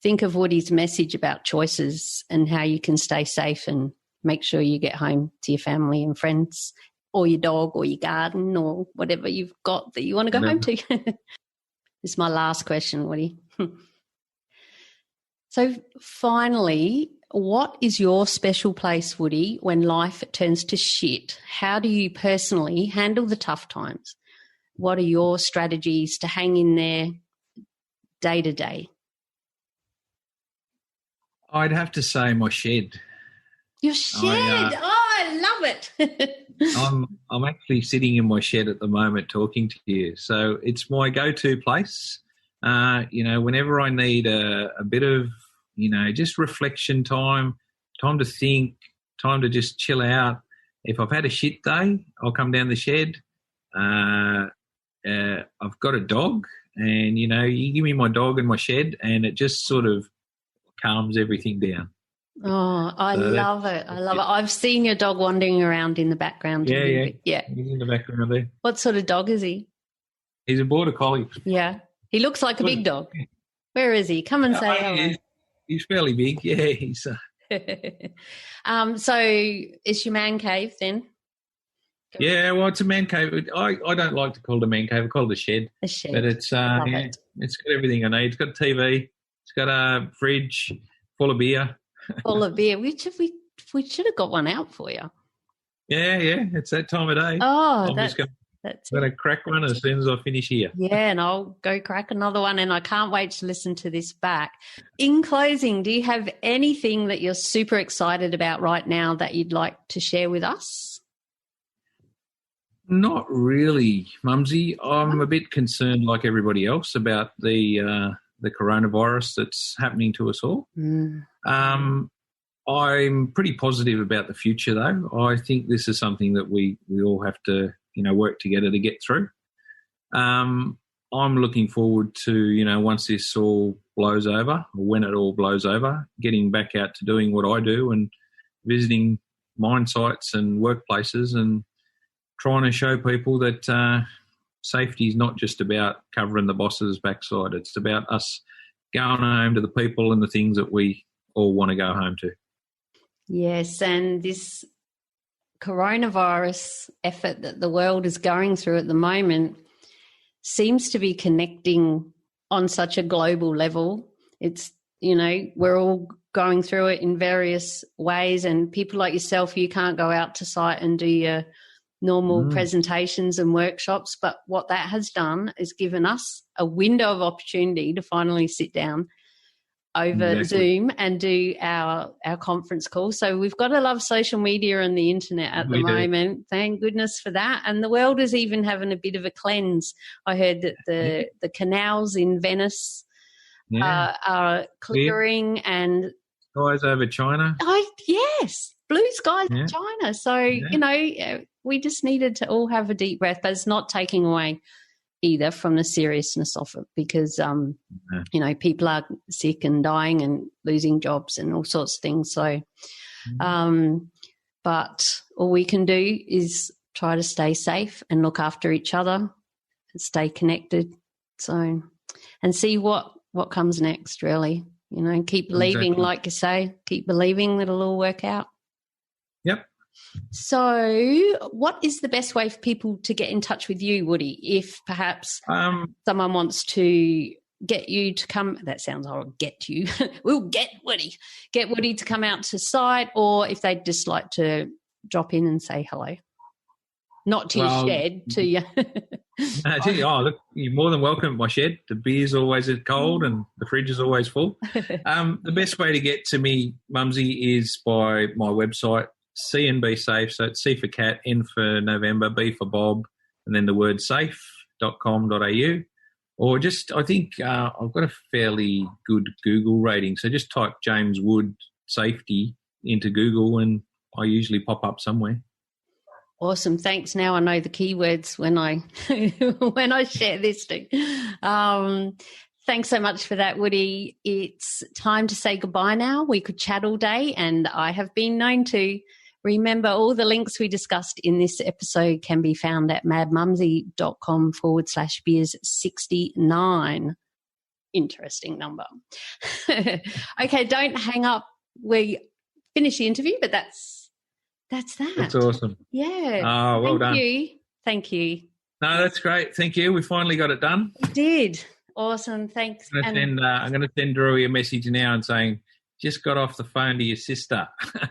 think of Woody's message about choices and how you can stay safe and make sure you get home to your family and friends, or your dog, or your garden, or whatever you've got that you want to go home to. This is my last question, Woody. So finally, what is your special place, Woody, when life turns to shit? How do you personally handle the tough times? What are your strategies to hang in there day to day? I'd have to say my shed. Your shed? I love it. I'm actually sitting in my shed at the moment talking to you. So it's my go-to place. You know, whenever I need a bit of, you know, just reflection time to think, time to just chill out. If I've had a shit day, I'll come down the shed. I've got a dog, and, you know, you give me my dog and my shed, and it just sort of calms everything down. Oh, I love it. I love it. I've seen your dog wandering around in the background. Yeah. He's in the background there. What sort of dog is he? He's a border collie. Yeah. He looks like a big dog. Where is he? Come and say hello. He's fairly big. Yeah, he's... So it's your man cave then? Yeah, well, it's a man cave. I don't like to call it a man cave. I call it a shed. A shed. But it's it's got everything I need. It's got a TV. It's got a fridge full of beer. Full of beer. We should have got one out for you. Yeah. It's that time of day. Oh, I'm just going to crack one as soon as I finish here. Yeah, and I'll go crack another one, and I can't wait to listen to this back. In closing, do you have anything that you're super excited about right now that you'd like to share with us? Not really, Mumsy. I'm a bit concerned, like everybody else, about the coronavirus that's happening to us all. I'm pretty positive about the future, though. I think this is something that we all have to, you know, work together to get through. I'm looking forward to, once this all blows over, or when it all blows over, getting back out to doing what I do and visiting mine sites and workplaces and trying to show people that safety is not just about covering the boss's backside. It's about us going home to the people and the things that we all want to go home to. Yes, and this coronavirus effort that the world is going through at the moment seems to be connecting on such a global level. It's, we're all going through it in various ways, and people like yourself, you can't go out to site and do your normal presentations and workshops, but what that has done is given us a window of opportunity to finally sit down over Zoom and do our conference call. So we've got to love social media and the internet at the moment. Thank goodness for that. And the world is even having a bit of a cleanse. I heard that the canals in Venice are clearing and skies over China. Oh yes, blue skies in China. So we just needed to all have a deep breath, but it's not taking away either from the seriousness of it, because people are sick and dying and losing jobs and all sorts of things. So but all we can do is try to stay safe and look after each other and stay connected, so and see what comes next, really. Keep believing, like you say, keep believing that it'll all work out. Yep. So what is the best way for people to get in touch with you, Woody, if perhaps someone wants to get you to come? That sounds horrible. Get you. We'll get Woody. Get Woody to come out to site, or if they'd just like to drop in and say hello. Not to your shed, to you. Look, you're more than welcome at my shed. The beer's always cold and the fridge is always full. The best way to get to me, Mumsy, is by my website, C and Be Safe. So it's C for cat, N for November, B for Bob, and then the word safe.com.au. Or just, I think I've got a fairly good Google rating. So just type James Wood safety into Google and I usually pop up somewhere. Awesome. Thanks. Now I know the keywords when I when I share this too. Thanks so much for that, Woody. It's time to say goodbye now. We could chat all day, and I have been known to. Remember, all the links we discussed in this episode can be found at madmumsy.com/beers69. Interesting number. Okay, don't hang up. We finish the interview, but that's that. That's awesome. Yeah. Oh, well done. Thank you. No, that's great. Thank you. We finally got it done. We did. Awesome. Thanks. I'm going to send Drewy a message now and saying, just got off the phone to your sister.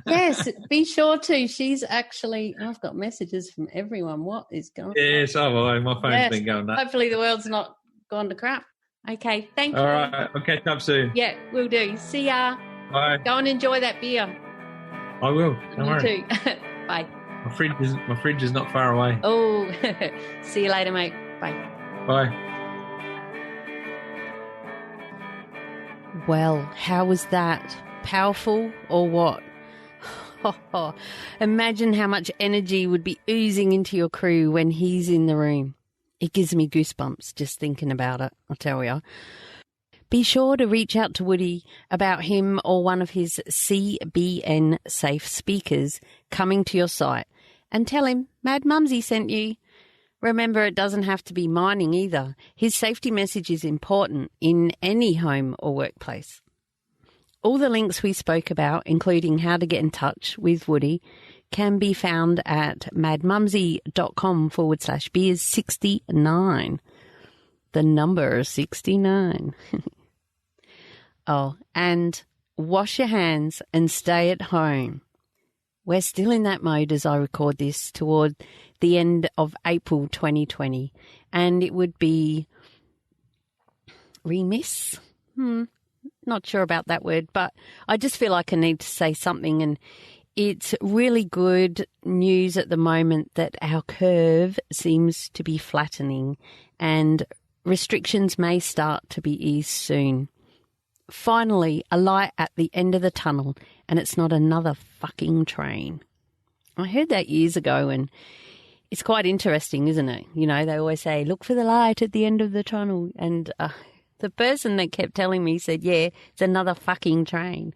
Yes, be sure to. She's actually, I've got messages from everyone. What is going on? Yes, my phone's been going nuts. Hopefully the world's not gone to crap. Okay, thank you. All right, I'll catch up soon. Yeah, we'll do. See ya. Bye. Go and enjoy that beer. I will. Don't worry. You too. Bye. My fridge is not far away. Oh, see you later, mate. Bye. Bye. Well, how was that? Powerful or what? Imagine how much energy would be oozing into your crew when he's in the room. It gives me goosebumps just thinking about it, I'll tell you. Be sure to reach out to Woody about him or one of his CBN safe speakers coming to your site and tell him Mad Mumsy sent you. Remember, it doesn't have to be mining either. His safety message is important in any home or workplace. All the links we spoke about, including how to get in touch with Woody, can be found at madmumsy.com/beers69. The number 69. Oh, and wash your hands and stay at home. We're still in that mode as I record this toward the end of April 2020, and it would be remiss. Not sure about that word, but I just feel like I need to say something, and it's really good news at the moment that our curve seems to be flattening and restrictions may start to be eased soon. Finally, a light at the end of the tunnel, and it's not another fucking train. I heard that years ago, and It's quite interesting, isn't it? You know, they always say, look for the light at the end of the tunnel. And the person that kept telling me said, yeah, it's another fucking train.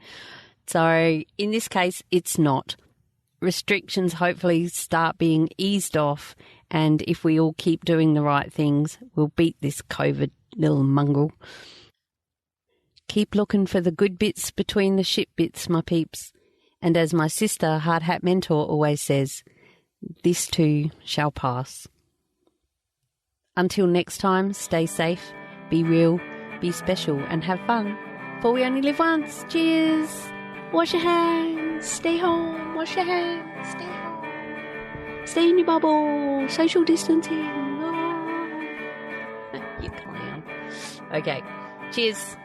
So in this case, it's not. Restrictions hopefully start being eased off. And if we all keep doing the right things, we'll beat this COVID little mongrel. Keep looking for the good bits between the shit bits, my peeps. And as my sister, Hard Hat Mentor, always says, this too shall pass. Until next time, stay safe, be real, be special, and have fun. For we only live once. Cheers! Wash your hands, stay home, wash your hands, stay home. Stay in your bubble, social distancing. Oh. You clown. Okay, cheers.